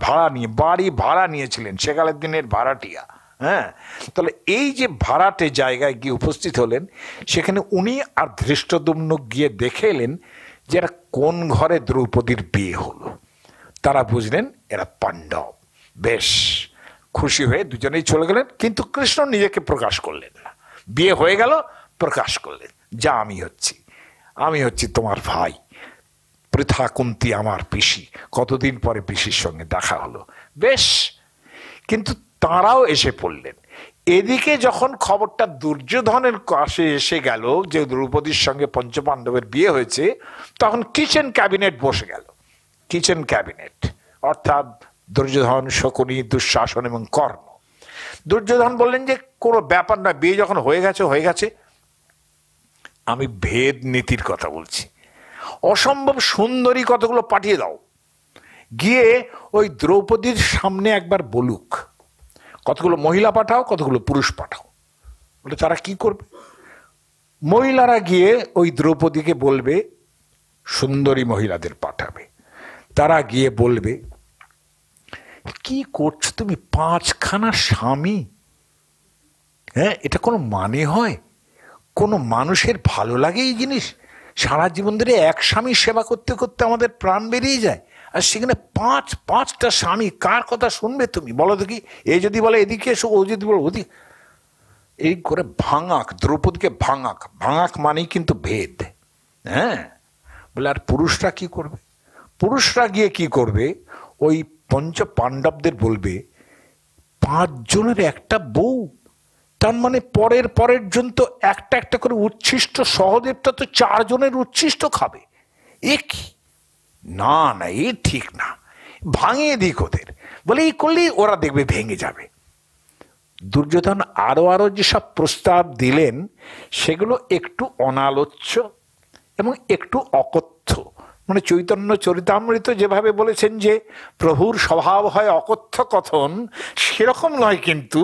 বাড়ি ভাড়া নিয়েছিলেন, সেকালের দিনের ভাড়াটিয়া। হ্যাঁ, তাহলে এই যে ভাড়াটে জায়গায় গিয়ে উপস্থিত হলেন, সেখানে উনি আর ধৃষ্টদ্যুম্ন গিয়ে দেখে এলেন যে এরা কোন ঘরে দ্রৌপদীর বিয়ে হলো। তারা বুঝলেন এরা পাণ্ডব। বেশ খুশি হয়ে দুজনেই চলে গেলেন, কিন্তু কৃষ্ণ নিজেকে প্রকাশ করলেন না। বিয়ে হয়ে গেল, প্রকাশ করলেন যা আমি হচ্ছি তোমার ভাই, পৃথা কুন্তী আমার পিসি। কতদিন পরে পিসির সঙ্গে দেখা হলো। বেশ, কিন্তু তারাও এসে পড়লেন। এদিকে যখন খবরটা দুর্যোধনের কাছে এসে গেল যে দ্রৌপদীর সঙ্গে পঞ্চপাণ্ডবের বিয়ে হয়েছে, তখন কিচেন ক্যাবিনেট বসে গেল। কিচেন ক্যাবিনেট অর্থাৎ দুর্যোধন, শকুনি, দুঃশাসন এবং কর্ণ। দুর্যোধন বললেন যে কোনো ব্যাপার না, বিয়ে যখন হয়ে গেছে, আমি ভেদ নীতির কথা বলছি, অসম্ভব সুন্দরী কতগুলো পাঠিয়ে দাও, গিয়ে ওই দ্রৌপদীর সামনে একবার বলুক, কতগুলো মহিলা পাঠাও, কতগুলো পুরুষ পাঠাও। বলে তারা কি করবে? মহিলারা গিয়ে ওই দ্রৌপদীকে বলবে, সুন্দরী মহিলাদের পাঠাবে, তারা গিয়ে বলবে, কি করছো তুমি, 5খানা স্বামী? হ্যাঁ, এটা কোনো মানে হয়? কোনো মানুষের ভালো লাগে এই জিনিস? সারা জীবন ধরে এক স্বামী সেবা করতে করতে আমাদের প্রাণ বেরিয়ে যায়, আর সেখানে পাঁচটা স্বামী। কার কথা শুনবে তুমি বলো দেখি? এ যদি বলে এদিকে এসো, ও যদি বলো ওদিকে, এই করে ভাঙাক, দ্রৌপদীকে ভাঙাক। ভাঙাক মানেই কিন্তু ভেদ। হ্যাঁ, বলে আর পুরুষরা কি করবে? পুরুষরা গিয়ে কি করবে? ওই পঞ্চ পাণ্ডবদের বলবে, 5 জনের একটা বউ, তার মানে পরের জন তো একটা একটা করে উচ্ছিষ্ট, সহদেবটা তো 4 জনের উচ্ছিষ্ট খাবে। এ কি? না, এ ঠিক না, ভাঙিয়ে দিক ওদের। বলে এই করলেই ওরা দেখবে ভেঙে যাবে। দুর্যোধন আরো যেসব প্রস্তাব দিলেন সেগুলো একটু অনালোচ্য এবং একটু অকথ্য। মানে চৈতন্য চরিতামৃত যেভাবে বলেছেন যে প্রভুর স্বভাব হয় অকথ্য কথন, সেরকম নয়, কিন্তু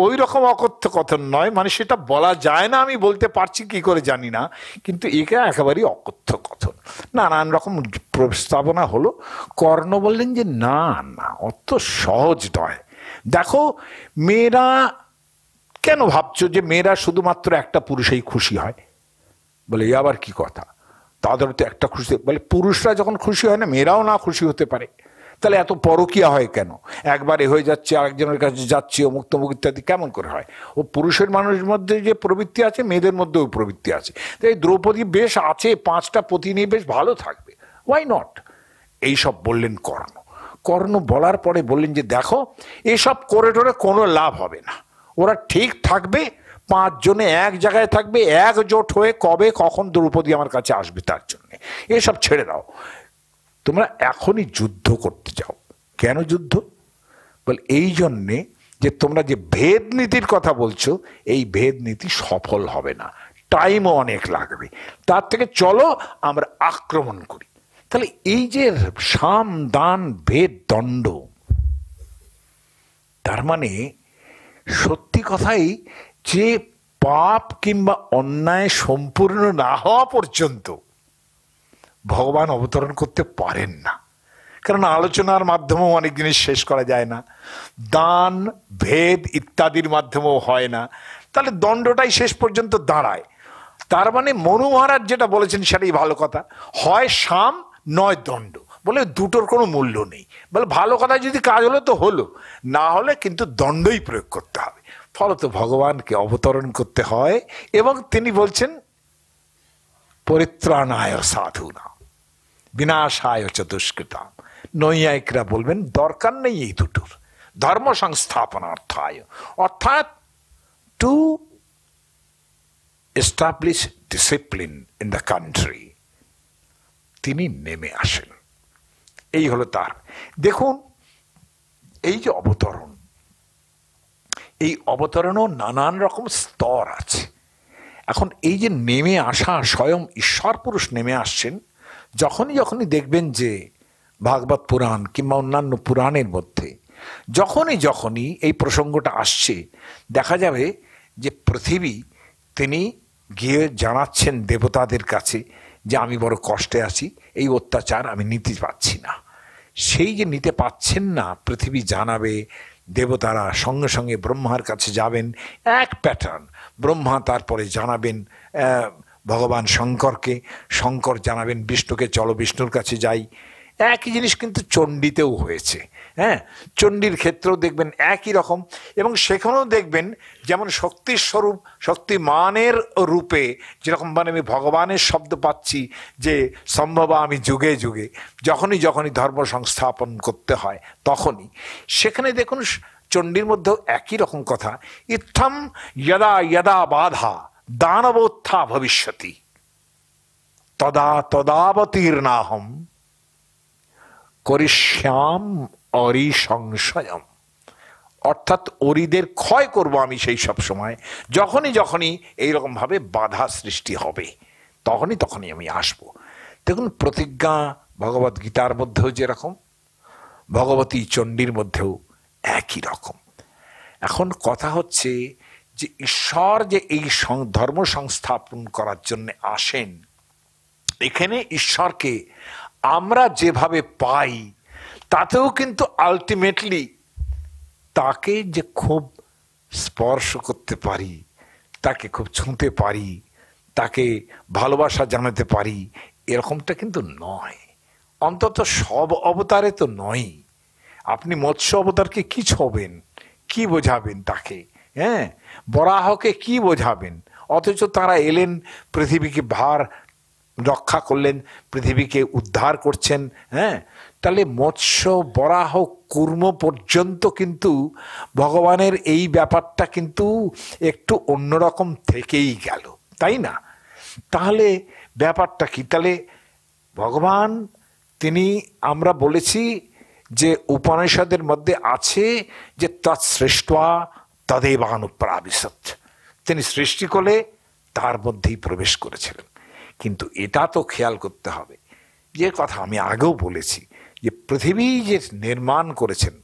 ওই রকম অকথ্য কথন নয়। মানে সেটা বলা যায় না, আমি বলতে পারছি কি করে জানি না, কিন্তু এটা একেবারেই অকথ্য কথন। নানান রকম প্রস্তাবনা হলো। কর্ণ বললেন যে না, অত সহজ নয়। দেখো, মেয়েরা কেন ভাবছো যে মেয়েরা শুধুমাত্র একটা পুরুষেই খুশি হয়? বলে এ আবার কি কথা, তাদের তো একটা খুশি। বলে পুরুষরা যখন খুশি হয় না, মেয়েরাও না খুশি হতে পারে? তাহলে এত পরকীয়া হয় কেন? একবারে হয়ে যাচ্ছে, আরেকজনের কাছে যাচ্ছে, অমুক তমুক ইত্যাদি, কেমন করে হয়? ও পুরুষের মানুষের মধ্যে যে প্রবৃত্তি আছে, মেয়েদের মধ্যেও প্রবৃত্তি আছে। তাই দ্রৌপদী বেশ আছে, 5টা পতি নিয়ে বেশ ভালো থাকবে, ওয়াই নট? এইসব বললেন কর্ণ। কর্ণ বলার পরে বললেন যে দেখো, এসব করে টোরে কোনো লাভ হবে না। ওরা ঠিক থাকবে, 5 জনে এক জায়গায় থাকবে, একজোট হয়ে কবে কখন দ্রৌপদী আমার কাছে আসবে তার জন্য। এসব ছেড়ে দাও, তোমরা এখনই যুদ্ধ করতে যাও। কেন যুদ্ধ? বলে এই জন্যে যে তোমরা যে ভেদ নীতির কথা বলছো, এই ভেদ নীতি সফল হবে না, টাইমও অনেক লাগবে। তার থেকে চলো আমরা আক্রমণ করি। তাহলে এই যে সাম দান ভেদ দণ্ড, তার মানে সত্যি কথাই যে পাপ কিংবা অন্যায় সম্পূর্ণ না হওয়া পর্যন্ত ভগবান অবতরণ করতে পারেন না। কারণ আলোচনার মাধ্যমেও অনেক জিনিস শেষ করা যায় না, দান ভেদ ইত্যাদির মাধ্যমেও হয় না, তাহলে দণ্ডটাই শেষ পর্যন্ত দাঁড়ায়। তার মানে মনু মহারাজ যেটা বলেছেন সেটাই ভালো কথা, হয় সাম নয় দণ্ড। বলে দুটোর কোনো মূল্য নেই। বলে ভালো কথা, যদি কাজ হলো তো হলো, না হলে কিন্তু দণ্ডই প্রয়োগ করতে হবে। ফলত ভগবানকে অবতরণ করতে হয়, এবং তিনি বলছেন পরিত্রাণায় সাধুনাম বিনাশায় চ দুষ্কৃতাম। নৈয়ায়িকরা বলবেন দরকার নেই এই দুটোর, ধর্ম সংস্থাপনার্থায়, অর্থাৎ to establish discipline in the country তিনি নেমে আসেন। এই হলো তার। দেখুন, এই যে অবতরণ, এই অবতরণও নানান রকম স্তর আছে। এখন এই যে নেমে আসা, স্বয়ং ঈশ্বর পুরুষ নেমে আসছেন, যখনই দেখবেন যে ভাগবত পুরাণ কিংবা অন্যান্য পুরাণের মধ্যে যখনই এই প্রসঙ্গটা আসছে, দেখা যাবে যে পৃথিবী তিনি গিয়ে জানাচ্ছেন দেবতাদের কাছে যে আমি বড় কষ্টে আছি, এই অত্যাচার আমি নিতে পারছি না। সেই যে নিতে পাচ্ছেন না, পৃথিবী জানাবে, দেবতারা সঙ্গে সঙ্গে ব্রহ্মার কাছে যাবেন, এক প্যাটার্ন। ব্রহ্মা তারপরে জানাবেন ভগবান শঙ্করকে, শঙ্কর জানাবেন বিষ্ণুকে, চলো বিষ্ণুর কাছে যাই। একই জিনিস কিন্তু চণ্ডীতেও হয়েছে। হ্যাঁ, চণ্ডীর ক্ষেত্রেও দেখবেন একই রকম, এবং সেখানেও দেখবেন যেমন শক্তির স্বরূপ, শক্তিমানের রূপে যেরকম মানে আমি ভগবানের শব্দ পাচ্ছি যে সম্ভব আমি যুগে যুগে, যখনই ধর্ম সংস্থাপন করতে হয় তখনই সেখানে দেখুন চণ্ডীর মধ্যেও একই রকম কথা। ইত্থম যদা যদা বাধা দানবোত্থা ভবিষ্যতি তদাবতীর্ণাহম করিষ্যাম অরি সংশয়ম। অর্থাৎ অরিদের ক্ষয় করব আমি সেই সব সময়, যখনই এইরকম ভাবে বাধা সৃষ্টি হবে, তখনই আমি আসব। দেখুন প্রতিজ্ঞা ভগবদ গীতার মধ্যেও যেরকম, ভগবতী চণ্ডীর মধ্যেও একই রকম। এখন কথা হচ্ছে যে ঈশ্বর যে এই ধর্ম সংস্থাপন করার জন্য আসেন, এখানে ঈশ্বরকে আমরা যেভাবে পাই তাতেও কিন্তু আলটিমেটলি তাকে যে খুব স্পর্শ করতে পারি, তাকে খুব ছুঁতে পারি, তাকে ভালোবাসা জানাতে পারি, এরকমটা কিন্তু নয়। অন্তত সব অবতারে তো নয়। আপনি মৎস্য অবতারকে কি ছোবেন, কি বোঝাবেন তাকে? হ্যাঁ, বরাহকে কি বোঝাবেন? অথচ তারা এলেন, পৃথিবীকে ভার রক্ষা করলেন, পৃথিবীকে উদ্ধার করছেন। হ্যাঁ, তাহলে মৎস্য, বরাহ, কুর্ম পর্যন্ত কিন্তু ভগবানের এই ব্যাপারটা কিন্তু একটু অন্যরকম থেকেই গেল, তাই না? তাহলে ব্যাপারটা কি? তাহলে ভগবান তিনি, আমরা বলেছি যে উপনিষদের মধ্যে আছে যে তৎসৃষ্টা তদেবানুপ্রাবিশৎ, তিনি সৃষ্টি করে তার মধ্যেই প্রবেশ করেছিলেন। কিন্তু এটা তো খেয়াল করতে হবে, যে কথা আমি আগেও বলেছি, যে পৃথিবী যে নির্মাণ করেছেন,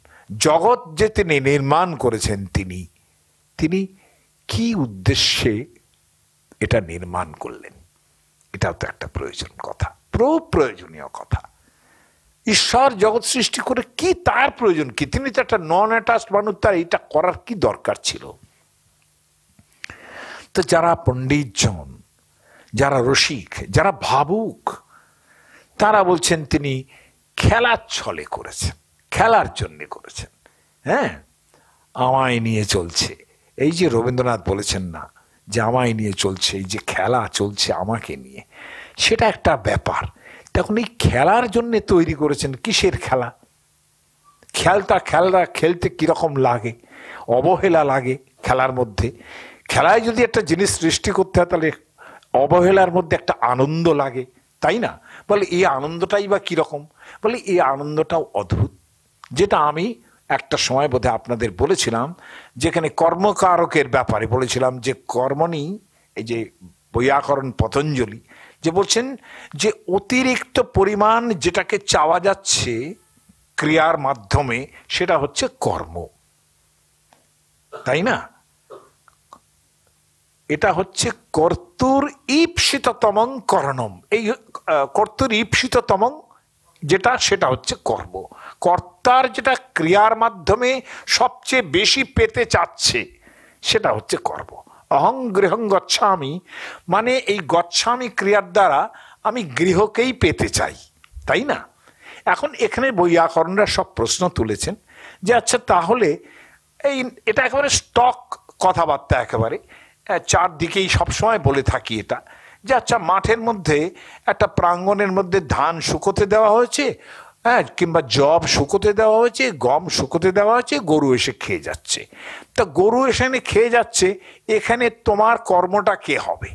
জগৎ যে তিনি নির্মাণ করেছেন, তিনি কি উদ্দেশ্যে এটা নির্মাণ করলেন, এটাও তো একটা প্রয়োজনীয় কথা। ঈশ্বর জগৎ সৃষ্টি করে কি তার প্রয়োজন কি? তিনি তো একটা নন অ্যাটাচড মানুষ, তার এটা করার কি দরকার ছিল? তো যারা পণ্ডিতজন, যারা রসিক, যারা ভাবুক, তারা বলছেন তিনি খেলার ছলে করেছেন, খেলার জন্য করেছেন। হ্যাঁ, আমায় নিয়ে চলছে, এই যে রবীন্দ্রনাথ বলেছেন না যে আমায় নিয়ে চলছে, এই যে খেলা চলছে আমাকে নিয়ে, সেটা একটা ব্যাপার। তখন এই খেলার জন্য তৈরি করেছেন। কিসের খেলা? খেলতে কিরকম লাগে, অবহেলা লাগে খেলার মধ্যে। খেলায় যদি একটা জিনিস সৃষ্টি করতে হয়, তাহলে অবহেলার মধ্যে একটা আনন্দ লাগে, তাই না? বলে এই আনন্দটাই বা কিরকম? বলে এই আনন্দটাও অদ্ভুত, যেটা আমি একটা সময় বোধহয় আপনাদের বলেছিলাম, যেখানে কর্মকারকের ব্যাপারে বলেছিলাম, যে কর্মণি, এই যে বৈয়াকরণ পতঞ্জলি যে বলছেন যে অতিরিক্ত পরিমাণ যেটাকে চাওয়া যাচ্ছে ক্রিয়ার মাধ্যমে, সেটা হচ্ছে কর্ম, তাই না? এটা হচ্ছে কর্তুর ঈপ্সিততমং করণম। এই কর্তুর ঈপ্সিততমং যেটা, সেটা হচ্ছে কর্ম। কর্তার যেটা ক্রিয়ার মাধ্যমে সবচেয়ে বেশি পেতে চাচ্ছে, সেটা হচ্ছে কর্ম। অহং গৃহং গচ্ছামি, মানে এই গচ্ছামি ক্রিয়ার দ্বারা আমি গৃহকেই পেতে চাই, তাই না? এখন এখানে বৈয়াকরণরা সব প্রশ্ন তুলেছেন যে আচ্ছা, তাহলে এটা একেবারে স্টক কথাবার্তা, একেবারে চারদিকেই সবসময় বলে থাকি এটা, যে আচ্ছা, মাঠের মধ্যে একটা প্রাঙ্গণের মধ্যে ধান শুকোতে দেওয়া হয়েছে, হ্যাঁ, কিংবা জব শুকোতে দেওয়া হয়েছে, গম শুকোতে দেওয়া হয়েছে, গরু এসে খেয়ে যাচ্ছে। তা গরু এসে খেয়ে যাচ্ছে, এখানে তোমার কর্মটা কে হবে?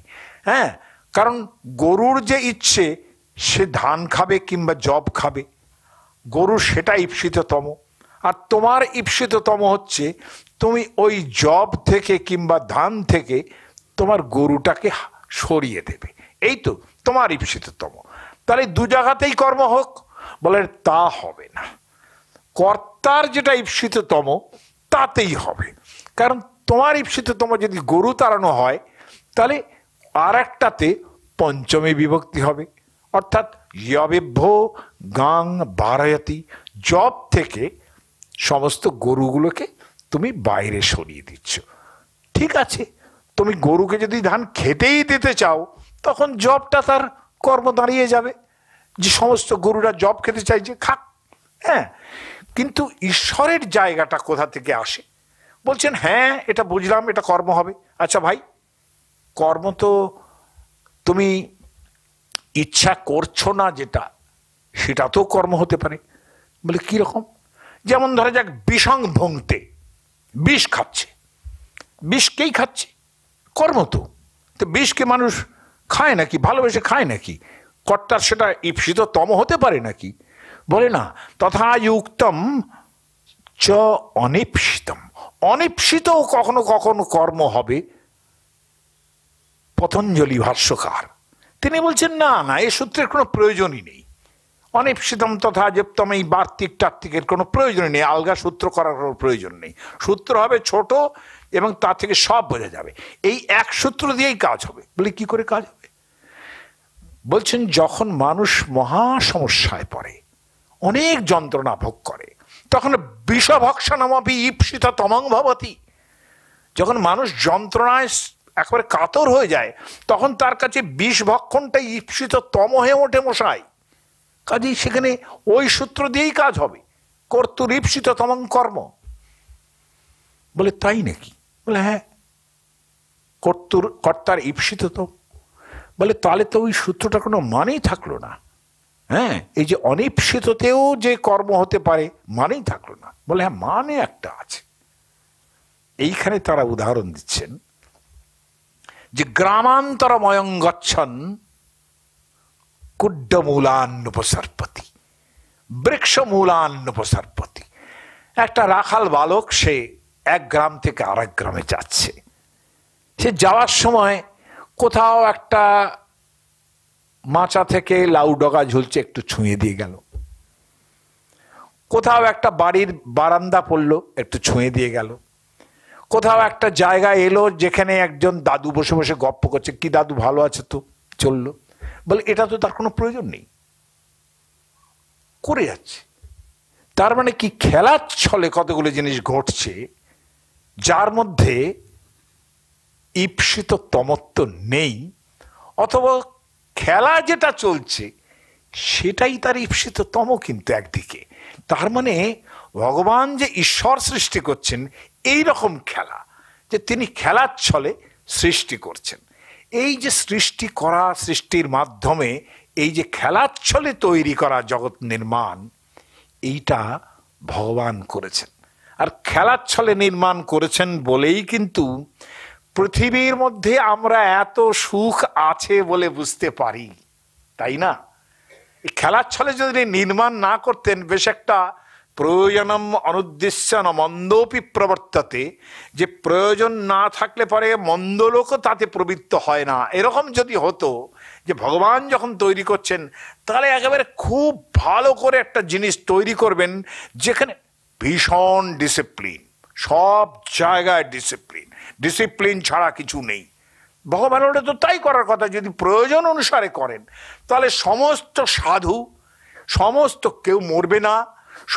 হ্যাঁ, কারণ গরুর যে ইচ্ছে সে ধান খাবে কিংবা জব খাবে, গরু সেটা ঈপ্সিততম। আর তোমার ঈপ্সিততম হচ্ছে তুমি ওই জব থেকে কিংবা ধান থেকে তোমার গরুটাকে সরিয়ে দেবে, এই তো তোমার ঈপ্সিততম। তাহলে দু জায়গাতেই কর্ম হোক? বলে তা হবে না, কর্তার যেটা ঈপ্সিততম তাতেই হবে। কারণ তোমার ঈপ্সিততম যদি গরু তাড়ানো হয়, তাহলে আর একটাতে পঞ্চমী বিভক্তি হবে, অর্থাৎ যবেভ্য গাং বারায়তি, জব থেকে সমস্ত গরুগুলোকে তুমি বাইরে সরিয়ে দিচ্ছ। ঠিক আছে, তুমি গরুকে যদি ধান খেতেই দিতে চাও, তখন জবটা তার কর্ম দাঁড়িয়ে যাবে, যে সমস্ত গরুরা জব খেতে চাইছে খাক। হ্যাঁ, কিন্তু ঈশ্বরের জায়গাটা কোথা থেকে আসে? বলছেন হ্যাঁ, এটা বুঝলাম, এটা কর্ম হবে। আচ্ছা ভাই, কর্ম তো তুমি ইচ্ছা করছো না যেটা, সেটা তো কর্ম হতে পারে। বলে কিরকম? যেমন ধরা যাক বিষং ভুংতে, বিষ খাচ্ছে, বিষকেই খাচ্ছে, কর্ম তো। তো বিষকে মানুষ খায় নাকি, ভালোবেসে খায় নাকি? কর্তার সেটা ঈপ্সিততম হতে পারে নাকি? বলে না, তথা যুক্তম চ অনিপ্সিতম, অনিপ্সিতও কখনো কখনো কর্ম হবে। পতঞ্জলি ভাষ্যকার তিনি বলছেন না না, এ সূত্রের কোনো প্রয়োজনই নেই, অনিপ্সিতম তথা যুক্তম, এই বার্তিক টাত্তিকের কোনো প্রয়োজন নেই, আলগা সূত্র করার কোনো প্রয়োজন নেই। সূত্র হবে ছোট এবং তার থেকে সব বোঝা যাবে। এই এক সূত্র দিয়েই কাজ হবে। বলে কি করে কাজ হবে? বলছেন যখন মানুষ মহা সমস্যায় পড়ে, অনেক যন্ত্রণা ভোগ করে, তখন বিষভক্ষণমপি ঈপ্সিত তমং ভবতি। যখন মানুষ যন্ত্রণায় একেবারে কাতর হয়ে যায়, তখন তার কাছে বিষ ভক্ষণটাই ঈপ্সিত তম হয়ে ওঠে মশাই। কাজেই সেখানে ওই সূত্র দিয়েই কাজ হবে, কর্তুর ঈপ্সিত তমং কর্ম। বলে তাই নাকি? বলে হ্যাঁ, কর্তার ঈপ্সিত তম। বলে তাহলে তো ওই সূত্রটা কোনো মানেই থাকলো না। হ্যাঁ, এই যে অনিপ্সিততেও যে কর্ম হতে পারে মানেই থাকলো না। বলে হ্যাঁ, মানে একটা আছে। এইখানে তারা উদাহরণ দিচ্ছেন যে গ্রামান্তরময়ং গচ্ছন কুড্ডমূলান্নুপসর্পতি, বৃক্ষমূলান্নুপসর্পতি। একটা রাখাল বালক, সে এক গ্রাম থেকে আরেক গ্রামে যাচ্ছে। সে যাওয়ার সময় কোথাও একটা মাচা থেকে লাউ ডগা ঝুলছে, একটু ছুঁয়ে দিয়ে গেল। কোথাও একটা বাড়ির বারান্দা পড়লো, একটু ছুঁয়ে দিয়ে গেল। কোথাও একটা জায়গা এলো যেখানে একজন দাদু বসে বসে গপ্প করছে, কি দাদু ভালো আছে তো, চললো। বলে এটা তো তার কোনো প্রয়োজন নেই, করে যাচ্ছে। তার মানে কি, খেলার ছলে কতগুলো জিনিস ঘটছে যার মধ্যে ঈপ্সিত তমত্ব নেই, অথবা খেলা যেটা চলছে সেটাই তার ঈপ্সিত তম। কিন্তু একদিকে তার মানে ভগবান যে ঈশ্বর সৃষ্টি করছেন এই রকম খেলা, যে তিনি খেলার ছলে সৃষ্টি করছেন। এই যে সৃষ্টি করা, সৃষ্টির মাধ্যমে এই যে খেলার ছলে তৈরি করা জগৎ নির্মাণ, এইটা ভগবান করেছেন। আর খেলার ছলে নির্মাণ করেছেন বলেই কিন্তু পৃথিবীর মধ্যে আমরা এত সুখ আছে বলে বুঝতে পারি, তাই না? এই খেলার ছলে যদি নির্মাণ না করতেন, বেশ একটা প্রয়োজনম অনুদ্দেশ্য ন মন্দোপি প্রবর্ততে, যে প্রয়োজন না থাকলে পরে মন্দ লোকও তাতে প্রবৃত্ত হয় না, এরকম যদি হতো, যে ভগবান যখন তৈরি করছেন তাহলে একেবারে খুব ভালো করে একটা জিনিস তৈরি করবেন যেখানে ভীষণ ডিসিপ্লিন, সব জায়গায় ডিসিপ্লিন, ডিসিপ্লিন ছাড়া কিছু নেই। ভগবান ওটা তো তাই করার কথা। যদি প্রয়োজন অনুসারে করেন তাহলে সমস্ত সাধু, সমস্ত কেউ মরবে না,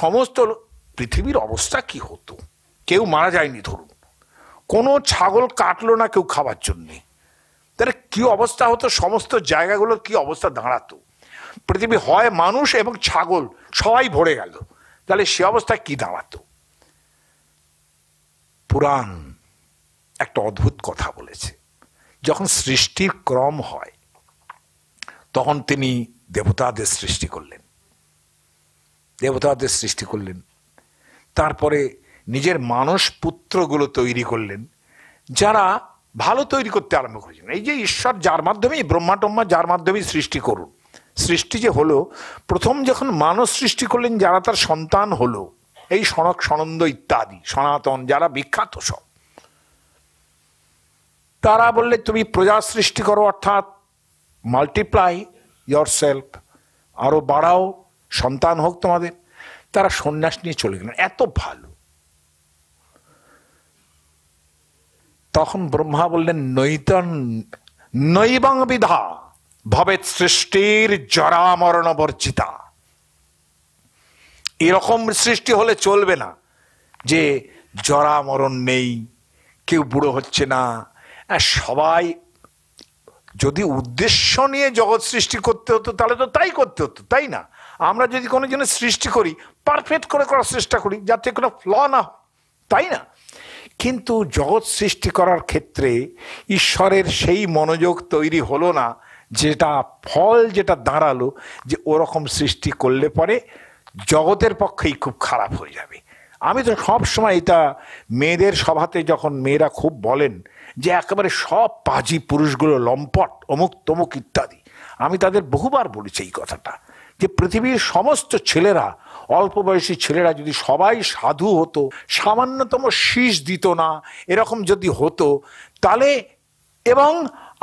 সমস্ত পৃথিবীর অবস্থা কি হতো? কেউ মারা যায়নি ধরুন, কোনো ছাগল কাটলো না কেউ খাবার জন্যে, তাহলে কি অবস্থা হতো? সমস্ত জায়গাগুলোর কি অবস্থা দাঁড়াতো? পৃথিবী হয় মানুষ এবং ছাগল সবাই ভরে গেল, তাহলে সে অবস্থা কি দাঁড়াতো? পুরাণ একটা অদ্ভুত কথা বলেছে। যখন সৃষ্টির ক্রম হয় তখন তিনি দেবতাদের সৃষ্টি করলেন, দেবতাদের সৃষ্টি করলেন, তারপরে নিজের মানস পুত্রগুলো তৈরি করলেন, যারা ভালো তৈরি করতে আরম্ভ করেছেন। এই যে ঈশ্বর যার মাধ্যমেই ব্রহ্মা টম্মা যার মাধ্যমেই সৃষ্টি করুন, সৃষ্টি যে হলো, প্রথম যখন মানুষ সৃষ্টি করলেন, যারা তার সন্তান হলো, এই সনক সনন্দ ইত্যাদি সনাতন যারা বিখ্যাত সব, তারা বললে তুমি প্রজা সৃষ্টি করো, অর্থাৎ মাল্টিপ্লাই ইয়োর সেলফ, আরো বাড়াও, সন্তান হোক তোমাদের। তারা সন্ন্যাস নিয়ে চলে গেলেন, এত ভালো। তখন ব্রহ্মা বললেন নৈতন নৈবং বিধা ভবেৎ সৃষ্টির জরা মরণ বর্জিতা। এরকম সৃষ্টি হলে চলবে না যে জরা মরণ নেই, কেউ বুড়ো হচ্ছে না। সবাই যদি উদ্দেশ্য নিয়ে জগৎ সৃষ্টি করতে হতো তাহলে তো তাই করতে হতো, তাই না? আমরা যদি কোনো জিনিস সৃষ্টি করি পারফেক্ট করে করার চেষ্টা করি যাতে কোনো ফ্ল না হয়, তাই না? কিন্তু জগৎ সৃষ্টি করার ক্ষেত্রে ঈশ্বরের সেই মনোযোগ তৈরি হলো না, যেটা ফল যেটা দাঁড়ালো যে ওরকম সৃষ্টি করলে পরে জগতের পক্ষেই খুব খারাপ হয়ে যাবে। আমি তো সব সময় এটা মেয়েদের সভাতে যখন মেয়েরা খুব বলেন যে একেবারে সব পাজি পুরুষগুলো লম্পট, অমুক তমুক ইত্যাদি, আমি তাদের বহুবার বলেছি এই কথাটা, যে পৃথিবীর সমস্ত ছেলেরা, অল্প বয়সী ছেলেরা যদি সবাই সাধু হতো, সামান্যতম শীষ দিত না, এরকম যদি হতো তাহলে, এবং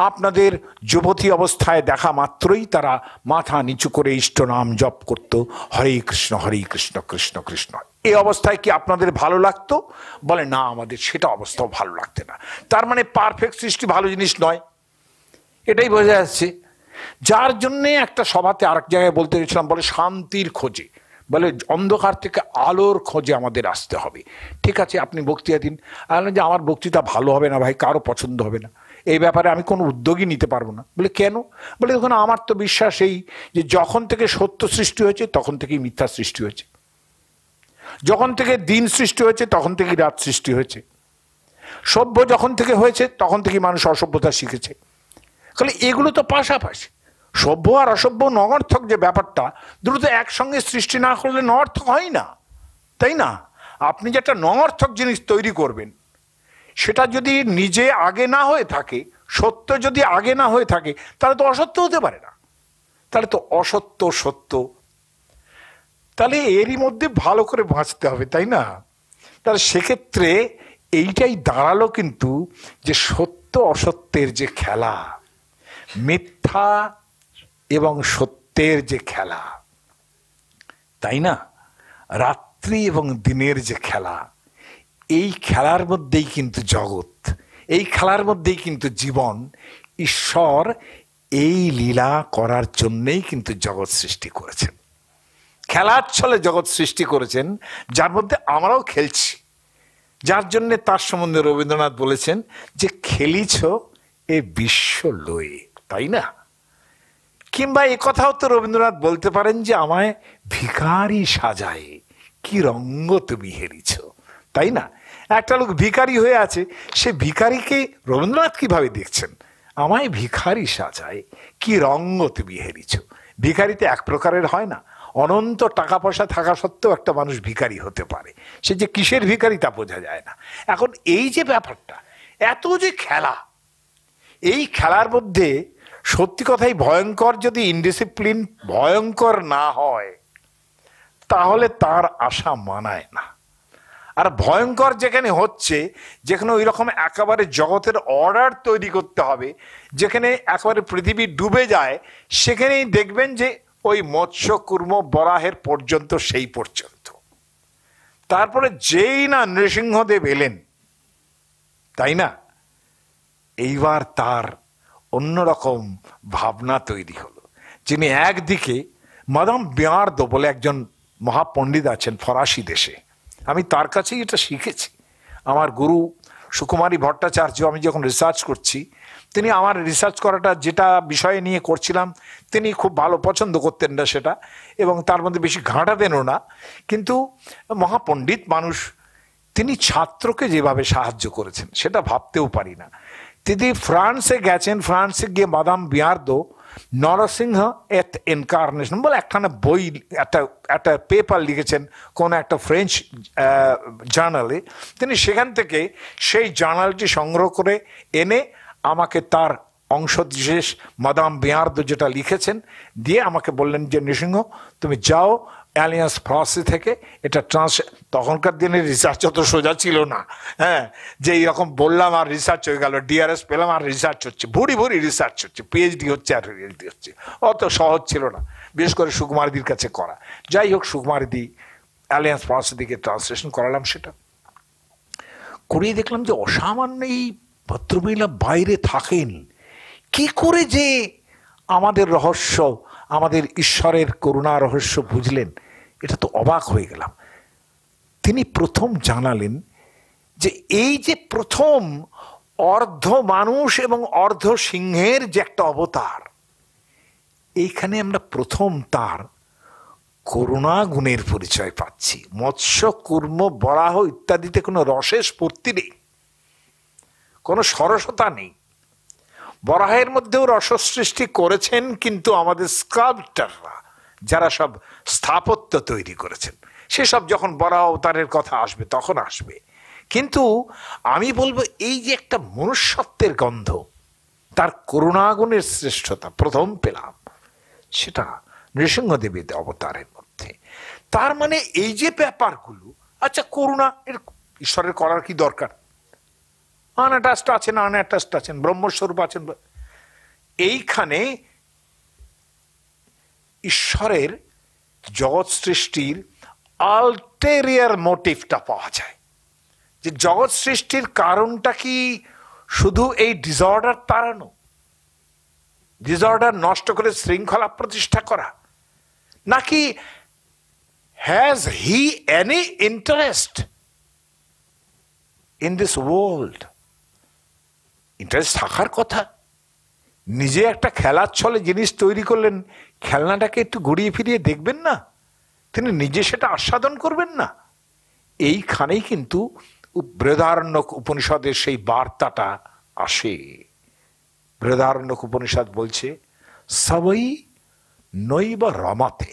আপনাদের যুবতী অবস্থায় দেখা মাত্রই তারা মাথা নিচু করে ইষ্ট নাম জপ করত, হরে কৃষ্ণ কৃষ্ণ কৃষ্ণ। এই অবস্থায় কি আপনাদের ভালো লাগতো? বলে না, আমাদের সেটা অবস্থাও ভালো লাগতে না। তার মানে পারফেক্ট সৃষ্টি ভালো জিনিস নয়, এটাই বোঝা যাচ্ছে। যার জন্যে একটা সভাতে আরেক জায়গায় বলতে গেছিলাম, বলে শান্তির খোঁজে, বলে অন্ধকার থেকে আলোর খোঁজে আমাদের আসতে হবে। ঠিক আছে, আপনি বক্তৃতা দিন। যে আমার বক্তৃতা ভালো হবে না ভাই, কারো পছন্দ হবে না, এই ব্যাপারে আমি কোনো উদ্যোগই নিতে পারবো না। বলে কেন? বলে দেখুন, আমার তো বিশ্বাস এই যে যখন থেকে সত্য সৃষ্টি হয়েছে তখন থেকেই মিথ্যা সৃষ্টি হয়েছে, যখন থেকে দিন সৃষ্টি হয়েছে তখন থেকেই রাত সৃষ্টি হয়েছে, সভ্য যখন থেকে হয়েছে তখন থেকেই মানুষ অসভ্যতা শিখেছে। তাহলে এগুলো তো পাশাপাশি, সভ্য আর অসভ্য নগর্থক যে ব্যাপারটা, দ্রুত একসঙ্গে সৃষ্টি না করলে নগর্থক হয় না, তাই না? আপনি যেটা নগর্থক জিনিস তৈরি করবেন, সেটা যদি নিজে আগে না হয়ে থাকে, সত্য যদি আগে না হয়ে থাকে, তাহলে তো অসত্য হতে পারে না, তাহলে তো অসত্য সত্য। তাহলে এরই মধ্যে ভালো করে বাঁচতে হবে, তাই না? তাহলে সেক্ষেত্রে এইটাই দাঁড়ালো কিন্তু যে সত্য অসত্যের যে খেলা, মিথ্যা এবং সত্যের যে খেলা, তাই না? রাত্রি এবং দিনের যে খেলা, এই খেলার মধ্যেই কিন্তু জগৎ, এই খেলার মধ্যেই কিন্তু জীবন। ঈশ্বর এই লীলা করার জন্যেই কিন্তু জগৎ সৃষ্টি করেছেন, খেলার ছলে জগৎ সৃষ্টি করেছেন, যার মধ্যে আমরাও খেলছি। যার জন্যে তার সম্বন্ধে রবীন্দ্রনাথ বলেছেন যে খেলিছ এ বিশ্ব লয়ে, তাই না? কিংবা এ কথাও তো রবীন্দ্রনাথ বলতে পারেন যে আমায় ভিখারি সাজায় কি রঙ্গ তুমি হেরিছ, তাই না? একটা লোক ভিখারি হয়ে আছে, সে ভিখারিকে রবীন্দ্রনাথ কিভাবে দেখছেন? আমায় ভিখারি সাজায় কি রঙ্গ তুমি হেরিছ। ভিখারিতে এক প্রকারের হয় না, অনন্ত টাকা পয়সা থাকা সত্ত্বেও একটা মানুষ ভিখারি হতে পারে, সে যে কিসের ভিখারি তা বোঝা যায় না। এখন এই যে ব্যাপারটা, এত যে খেলা, এই খেলার মধ্যে সত্যি কথাই ভয়ঙ্কর যদি ইনডিসিপ্লিন ভয়ঙ্কর না হয়, তাহলে তার আশা মানায় না। আর ভয়ঙ্কর যেখানে হচ্ছে, যেখানে ওই রকম একেবারে জগতের অর্ডার তৈরি করতে হবে, যেখানে একেবারে পৃথিবী ডুবে যায়, সেখানেই দেখবেন যে ওই মৎস্য কুর্ম বরাহের পর্যন্ত, সেই পর্যন্ত। তারপরে যেই না নৃসিংহদেব এলেন, তাই না, এইবার তার অন্যরকম ভাবনা তৈরি হলো। যিনি একদিকে মাদাম বিয়ার্দো বলে একজন মহাপণ্ডিত আছেন ফরাসি দেশে, আমি তার কাছেই এটা শিখেছি। আমার গুরু সুকুমারী ভট্টাচার্য, আমি যখন রিসার্চ করছি, তিনি আমার রিসার্চ করাটা যেটা বিষয়ে নিয়ে করছিলাম, তিনি খুব ভালো পছন্দ করতেন না সেটা, এবং তার মধ্যে বেশি ঘাঁটাতেনও না। কিন্তু মহাপণ্ডিত মানুষ, তিনি ছাত্রকে যেভাবে সাহায্য করেছেন সেটা ভাবতেও পারি না। তিনি ফ্রান্সে গেছেন, ফ্রান্সে গিয়ে মাদাম বিয়ার্দো নরসিংহ এত ইনকারনেশন বলে একখানা বই, একটা পেপার লিখেছেন কোন একটা ফ্রেঞ্চ জার্নালে। তিনি সেখান থেকে সেই জার্নালটি সংগ্রহ করে এনে আমাকে তার অংশ বিশেষ মাদাম বিয়ার্দো যেটা লিখেছেন দিয়ে আমাকে বললেন যে নৃসিংহ, তুমি যাও অ্যালিয়ান্স ফ্রান্সে থেকে এটা তখনকার দিনের রিসার্চ অত সোজা ছিল না, হ্যাঁ, যে এইরকম বললাম আর রিসার্চ হয়ে গেল, ডিআরএস পেলাম আর রিসার্চ হচ্ছে, ভুরি ভুরি রিসার্চ হচ্ছে, পিএইচডি হচ্ছে আর পিএইচডি হচ্ছে, অত সহজ ছিল না, বিশেষ করে সুকুমারদির কাছে করা। যাই হোক, সুকুমারদি অ্যালিয়ান্স ফ্রান্সের দিকে ট্রান্সলেশন করালাম, সেটা করিয়ে দেখলাম যে অসামান্য এই ভদ্রমহিলা বাইরে থাকেন, কি করে যে আমাদের রহস্য, আমাদের ঈশ্বরের করুণা রহস্য বুঝলেন, এটা তো অবাক হয়ে গেলাম। তিনি প্রথম জানালেন যে এই যে প্রথম অর্ধ মানুষ এবং অর্ধ সিংহের যে একটা অবতার, এইখানে আমরা প্রথম তার করুণা গুণের পরিচয় পাচ্ছি। মৎস্য কুর্ম বরাহ ইত্যাদিতে কোনো রসের স্ফূর্তি নেই, কোনো সরসতা নেই। বরাহের মধ্যেও রস সৃষ্টি করেছেন, কিন্তু আমাদের স্কাল্পটাররা যারা সব স্থাপত্য তৈরি করেছেন, সেসব যখন বরাহ অবতারের কথা আসবে তখন আসবে। কিন্তু আমি বলবো এই যে একটা মনুষ্যত্বের গন্ধ, তার করুণাগুণের শ্রেষ্ঠতা প্রথম পেলাম, সেটা নৃসিংহদেবের অবতারের মধ্যে। তার মানে এই যে ব্যাপারগুলো, আচ্ছা করুণা এর ঈশ্বরের করার কি দরকার? আনঅ্যাটাচড আছেন, আনঅ্যাটাচড আছেন, ব্রহ্মস্বরূপ আছেন, এইখানে ঈশ্বরের জগৎ সৃষ্টির আলটেরিয়ার মোটিভটা পাওয়া যায়, যে জগৎ সৃষ্টির কারণটা কি শুধু এই ডিসঅর্ডার তাড়ানো, ডিসঅর্ডার নষ্ট করে শৃঙ্খলা প্রতিষ্ঠা করা, নাকি has he any interest in this world? Interest থাকার কথা। নিজে একটা খেলার ছলে জিনিস তৈরি করলেন, খেলনাটাকে একটু ঘুরিয়ে ফিরিয়ে দেখবেন না? তিনি নিজে সেটা আস্বাদন করবেন না? এইখানেই কিন্তু বৃহদারণ্যক উপনিষদের সেই বার্তাটা আসে। বৃহদারণ্যক উপনিষদ বলছে সবই নৈব রমাতে,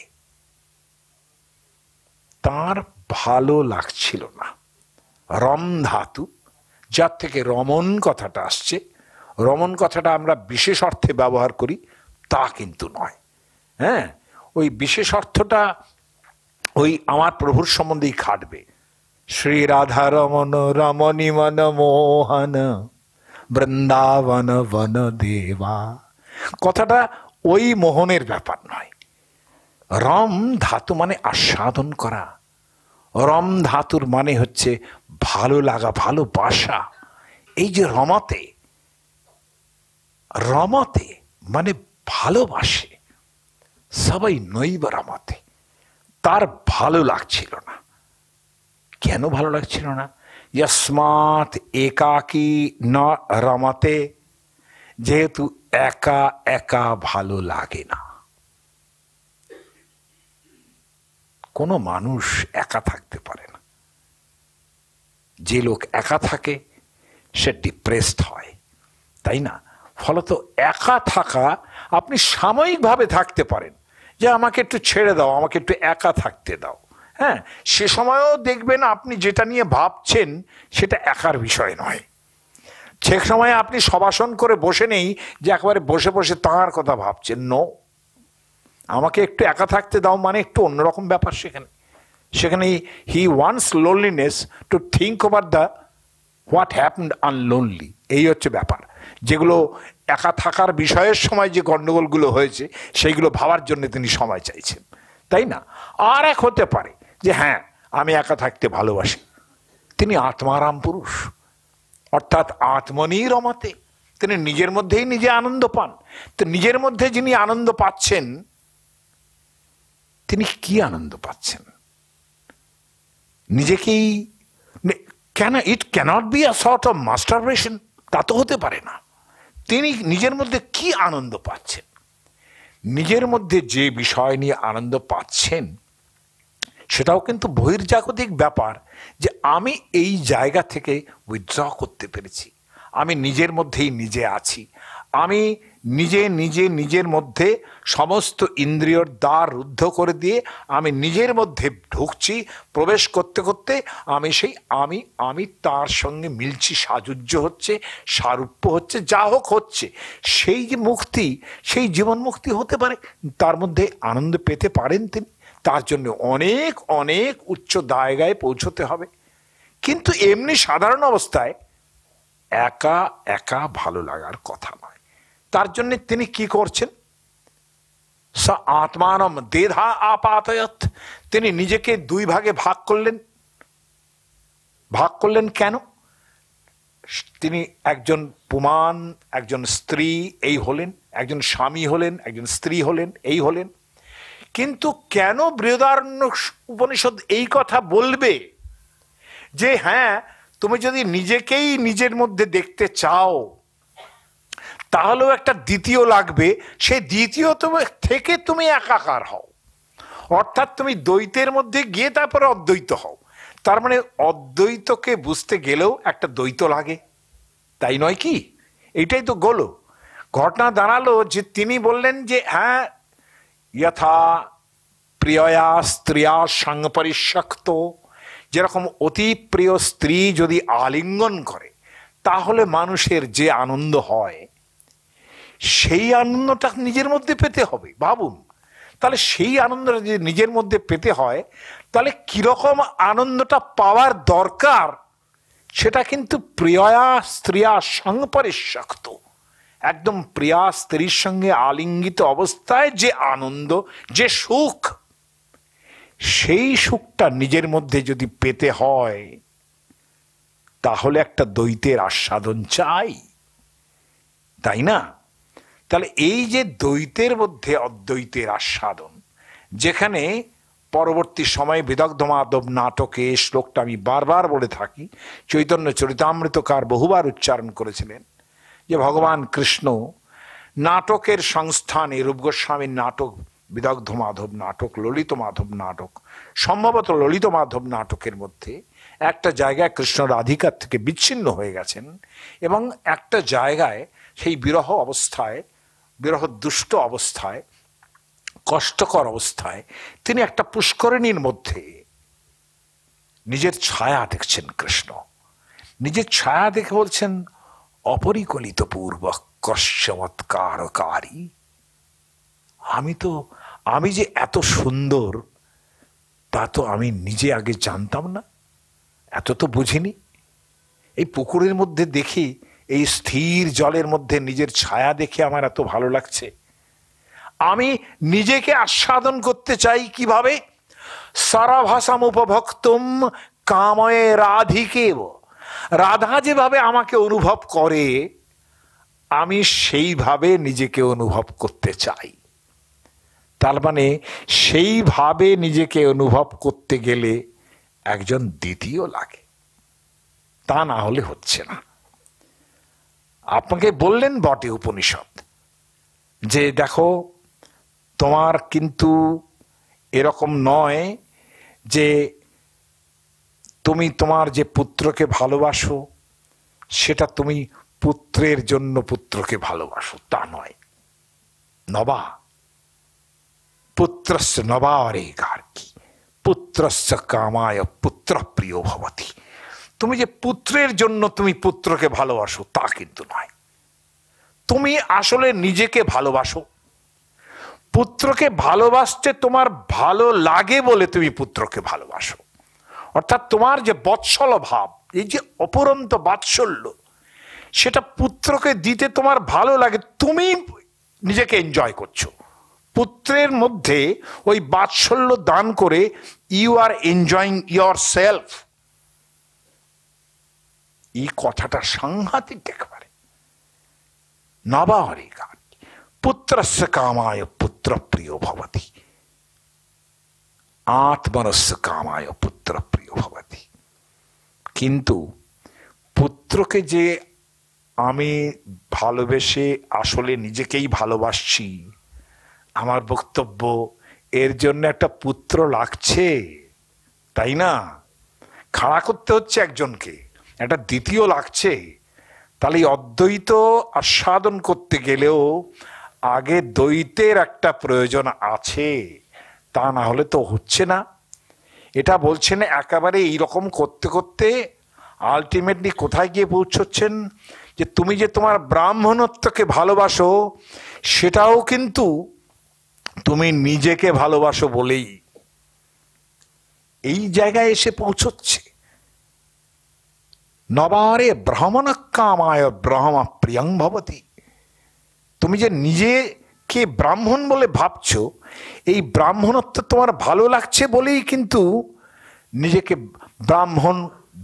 তার ভালো লাগছিল না। রম ধাতু, যার থেকে রমন কথাটা আসছে, রমন কথাটা আমরা বিশেষ অর্থে ব্যবহার করি তা কিন্তু নয়। হ্যাঁ, ওই বিশেষ অর্থটা ওই আমার প্রভুর সম্বন্ধেই খাটবে। শ্রী রাধা রমন রমণী মন মোহন বৃন্দাবন বন দেবা, কথাটা ওই মোহনের ব্যাপার নয়। রম ধাতু মানে আস্বাদন করা। রম ধাতুর মানে হচ্ছে ভালো লাগা, ভালোবাসা। এই যে রমাতে, রমাতে মানে ভালোবাসে। সবাই নৈব রমাতে, তার ভালো লাগছিল না। কেন ভালো লাগছিল না? যস্মাৎ একাকী ন রমাতে, যেহেতু একা একা ভালো লাগে না। কোনো মানুষ একা থাকতে পারে না। যে লোক একা থাকে সে ডিপ্রেসড হয়, তাই না? ফলত একা থাকা, আপনি সাময়িকভাবে থাকতে পারেন যে আমাকে একটু ছেড়ে দাও, আমাকে একটু একা থাকতে দাও। হ্যাঁ, সে সময়ও দেখবেন আপনি যেটা নিয়ে ভাবছেন সেটা একার বিষয় নয়। সে সময় আপনি সবাসন করে বসে নেই যে একেবারে বসে বসে তাঁর কথা ভাবছেন। নো, আমাকে একটু একা থাকতে দাও মানে একটু অন্যরকম ব্যাপার। সেখানে he wants loneliness to think over the what happened unlonely. এই হচ্ছে ব্যাপার। যেগুলো একা থাকার বিষয়ের সময় যে গণ্ডগোলগুলো হয়েছে সেইগুলো ভাবার জন্য তিনি সময় চাইছেন, তাই না? আর এক হতে পারে যে হ্যাঁ, আমি একা থাকতে ভালোবাসি। তিনি আত্মারাম পুরুষ, অর্থাৎ আত্মনি রমাতে, তিনি নিজের মধ্যেই নিজে আনন্দ পান। তো নিজের মধ্যে যিনি আনন্দ পাচ্ছেন, তিনি কি আনন্দ পাচ্ছেন? নিজেকেই কেন? It cannot be a sort of masturbation, তা তো হতে পারে না। তিনি নিজের মধ্যে কি আনন্দ পাচ্ছেন? নিজের মধ্যে যে বিষয় নিয়ে আনন্দ পাচ্ছেন সেটাও কিন্তু বহির্জাগতিক ব্যাপার, যে আমি এই জায়গা থেকে উইথড্র করতে পেরেছি, আমি নিজের মধ্যেই নিজে আছি, আমি নিজের মধ্যে সমস্ত ইন্দ্রিয়র দ্বার রুদ্ধ করে দিয়ে আমি নিজের মধ্যে ঢুকছি। প্রবেশ করতে করতে আমি সেই আমি তার সঙ্গে মিলছি, সাযুজ্য হচ্ছে, সারূপ্য হচ্ছে, যা হোক হচ্ছে। সেই যে মুক্তি, সেই জীবন মুক্তি হতে পারে, তার মধ্যে আনন্দ পেতে পারেন তিনি। তার জন্য অনেক অনেক উচ্চ জায়গায় পৌঁছতে হবে। কিন্তু এমনি সাধারণ অবস্থায় একা একা ভালো লাগার কথা নয়। তার জন্য তিনি কি করছেন? স আত্মানম দেধা আপাতয়ত, তিনি নিজেকে দুই ভাগে ভাগ করলেন। কেন? তিনি একজন পুমান, একজন স্ত্রী এই হলেন, একজন স্বামী হলেন, একজন স্ত্রী হলেন, এই হলেন। কিন্তু কেন বৃহদারণ্যক উপনিষদ এই কথা বলবে যে হ্যাঁ, তুমি যদি নিজেকেই নিজের মধ্যে দেখতে চাও তাহলেও একটা দ্বিতীয় লাগবে, সেই দ্বিতীয় থেকে তুমি একাকার হও, অর্থাৎ তুমি দ্বৈতের মধ্যে গিয়ে তারপরে অদ্বৈত হও। তার মানে অদ্বৈতকে বুঝতে গেলেও একটা দ্বৈত লাগে, তাই নয় কি? এইটাই তো গোলো। ঘটনা দাঁড়ালো যে তিনি বললেন যে হ্যাঁ, যথা প্রিয়া স্ত্রিয়া সঙ্গ পরিশক্ত, যেরকম অতি প্রিয় স্ত্রী যদি আলিঙ্গন করে তাহলে মানুষের যে আনন্দ হয়, সেই আনন্দটা নিজের মধ্যে পেতে হবে। ভাবুন, তাহলে সেই আনন্দটা যদি নিজের মধ্যে পেতে হয় তাহলে কিরকম আনন্দটা পাওয়ার দরকার, সেটা কিন্তু প্রিয়া স্ত্রিয়া সঙ্গ পরিশক্ত, একদম প্রিয়া স্ত্রীর সঙ্গে আলিঙ্গিত অবস্থায় যে আনন্দ, যে সুখ, সেই সুখটা নিজের মধ্যে যদি পেতে হয় তাহলে একটা দ্বৈতের আস্বাদন চাই, তাই না? তাহলে এই যে দ্বৈতের মধ্যে অদ্বৈতের আস্বাদন, যেখানে পরবর্তী সময়ে বিদগ্ধ মাধব নাটকে, শ্লোকটা আমি বারবার বলে থাকি, চৈতন্য চরিতামৃতকার বহুবার উচ্চারণ করেছিলেন যে ভগবান কৃষ্ণ নাটকের সংস্থানে, রূপ গোস্বামীর নাটক বিদগ্ধ মাধব নাটক, ললিত মাধব নাটক, সম্ভবত ললিত মাধব নাটকের মধ্যে একটা জায়গায় কৃষ্ণ রাধিকার থেকে বিচ্ছিন্ন হয়ে গেছেন এবং একটা জায়গায় সেই বিরহ অবস্থায়, বিরহ দুষ্ট অবস্থায়, কষ্টকর অবস্থায় তিনি একটা পুষ্করিণীর মধ্যে নিজের ছায়া দেখছেন। কৃষ্ণ নিজের ছায়া দেখে বলছেন, অপরিকলিত পূর্বক কশ্যমৎকারকারী, আমি যে এত সুন্দর তা তো আমি নিজে আগে জানতাম না, এত তো বুঝিনি। এই পুকুরের মধ্যে দেখি, এই স্থির জলের মধ্যে নিজের ছায়া দেখে আমার এত ভালো লাগছে। আমি নিজেকে আস্বাদন করতে চাই কিভাবে? সারাভাসাম উপভক্তম কাময়ে রাধিকেব, রাধা যেভাবে আমাকে অনুভব করে আমি সেইভাবে নিজেকে অনুভব করতে চাই। তার মানে সেইভাবে নিজেকে অনুভব করতে গেলে একজন দ্বিতীয় লাগে, তা না হলে হচ্ছে না। আপনাকে বললেন বটে উপনিষদ যে দেখো, তোমার কিন্তু এরকম নয় যে তুমি তোমার যে পুত্রকে ভালোবাসো সেটা তুমি পুত্রের জন্য পুত্রকে ভালোবাসো, তা নয়। নবা পুত্রস্য নবারে গার্গী পুত্রস্য কামায় পুত্র প্রিয় ভবতি। তুমি যে পুত্রের জন্য তুমি পুত্রকে ভালোবাসো তা কিন্তু নয়। তুমি আসলে নিজেকে ভালোবাসো, পুত্রকে ভালোবাসতে তোমার ভালো লাগে বলে তুমি পুত্রকে ভালোবাসো। অর্থাৎ তোমার যে বৎসল ভাব, এই যে অপরন্ত বাৎসল্য, সেটা পুত্রকে দিতে তোমার ভালো লাগে, তুমি নিজেকে এনজয় করছো। পুত্রের মধ্যে ওই বাৎসল্য দান করে you are enjoying yourself. এই কথাটা সাংঘাতিক একেবারে। নবারে পুত্রস্য কামায় পুত্র প্রিয় ভবতি, আত্মনস্য কামায় পুত্র প্রিয় ভবতি। কিন্তু পুত্রকে যে আমি ভালোবেসে আসলে নিজেকেই ভালোবাসছি, আমার বক্তব্য এর জন্য একটা পুত্র লাগছে, তাই না? খাড়া করতে হচ্ছে একজনকে, একটা দ্বিতীয় লাগছে। তাহলে অদ্বৈত আস্বাদন করতে গেলেও আগে দ্বৈতের একটা প্রয়োজন আছে, তা না হলে তো হচ্ছে না। এটা বলছেন একেবারে এইরকম করতে করতে আলটিমেটলি কোথায় গিয়ে পৌঁছচ্ছেন? যে তুমি যে তোমার ব্রাহ্মণত্বকে ভালোবাসো সেটাও কিন্তু তুমি নিজেকে ভালোবাসো বলেই এই জায়গায় এসে পৌঁছচ্ছে। নবারে ব্রাহ্মণ কামায় ব্রহ্ম প্রিয়ং ভবতি। তুমি যে নিজেকে ব্রাহ্মণ বলে ভাবছো, এই ব্রাহ্মণত্ব তোমার ভালো লাগছে বলেই কিন্তু নিজেকে ব্রাহ্মণ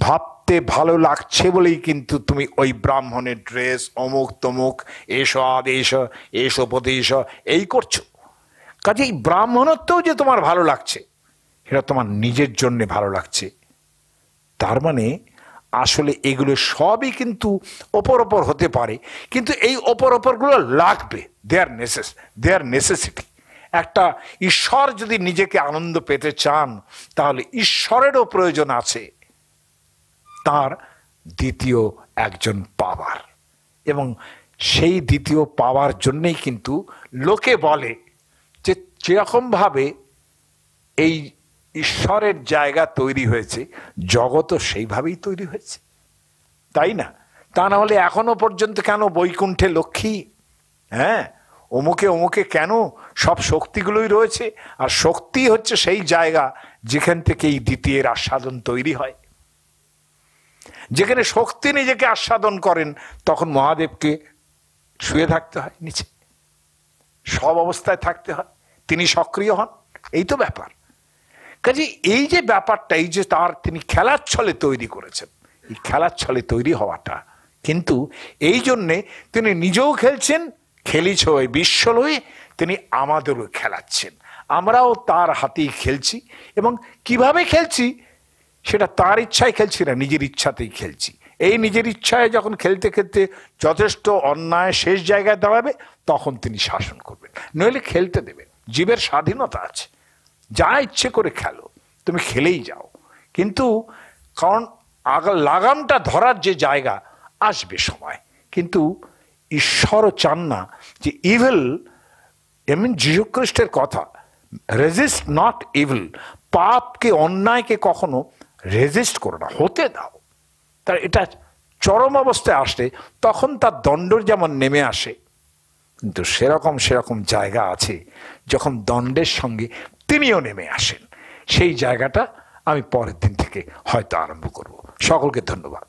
ভাবতে ভালো লাগছে বলেই কিন্তু তুমি ওই ব্রাহ্মণের ড্রেস, অমুক তমুক, এসো আদেশ, এসো প্রদেশ, এই করছো। কাজে এই ব্রাহ্মণত্বও যে তোমার ভালো লাগছে সেটা তোমার নিজের জন্য ভালো লাগছে। তার মানে আসলে এগুলো সবই কিন্তু ওপর ওপর হতে পারে, কিন্তু এই ওপর ওপরগুলো লাগবে, দেয়ার নেসেসিটি। একটা ঈশ্বর যদি নিজেকে আনন্দ পেতে চান তাহলে ঈশ্বরেরও প্রয়োজন আছে তার দ্বিতীয় একজন পাওয়ার, এবং সেই দ্বিতীয় পাওয়ার জন্যই কিন্তু লোকে বলে যে যেরকমভাবে এই ঈশ্বরের জায়গা তৈরি হয়েছে জগৎও সেইভাবেই তৈরি হয়েছে, তাই না? তা না হলে এখনো পর্যন্ত কেন বৈকুণ্ঠে লক্ষ্মী, হ্যাঁ, অমুকে অমুকে কেন সব শক্তিগুলোই রয়েছে? আর শক্তি হচ্ছে সেই জায়গা যেখান থেকে এই দ্বিতীয়ের আস্বাদন তৈরি হয়। যেখানে শক্তি নিজেকে আস্বাদন করেন তখন মহাদেবকে শুয়ে থাকতে হয় নিচে, সব অবস্থায় থাকতে হয়, তিনি সক্রিয় হন, এই তো ব্যাপার। কাজে এই যে ব্যাপারটা, এই যে তিনি খেলার ছলে তৈরি করেছেন, এই খেলার ছলে তৈরি হওয়াটা কিন্তু এই জন্যে তিনি নিজেও খেলছেন, খেলিছ ওই বিশ্ব লয়ে, তিনি আমাদেরও খেলাচ্ছেন, আমরাও তার হাতেই খেলছি। এবং কিভাবে খেলছি সেটা তার ইচ্ছায় খেলছি না, নিজের ইচ্ছাতেই খেলছি। এই নিজের ইচ্ছায় যখন খেলতে খেলতে যথেষ্ট অন্যায় শেষ জায়গায় দাঁড়াবে, তখন তিনি শাসন করবেন, নইলে খেলতে দেবেন। জীবের স্বাধীনতা আছে, যা ইচ্ছে করে খেলো, তুমি খেলেই যাও। কিন্তু কারণ লাগামটা ধরার যে জায়গা আসবে সময়, কিন্তু ঈশ্বরও চান না যে ইভিল, এমন যীশু খ্রিস্টের কথা, রেজিস্ট নট ইভিল, পাপকে অন্যায়কে কখনো রেজিস্ট করো না, হতে দাও। তার এটা চরম অবস্থায় আসলে তখন তার দণ্ড যেমন নেমে আসে, কিন্তু সেরকম জায়গা আছে যখন দণ্ডের সঙ্গে তিনিও নেমে আসেন। সেই জায়গাটা আমি পরের দিন থেকে হয়তো আরম্ভ করব। সকলকে ধন্যবাদ।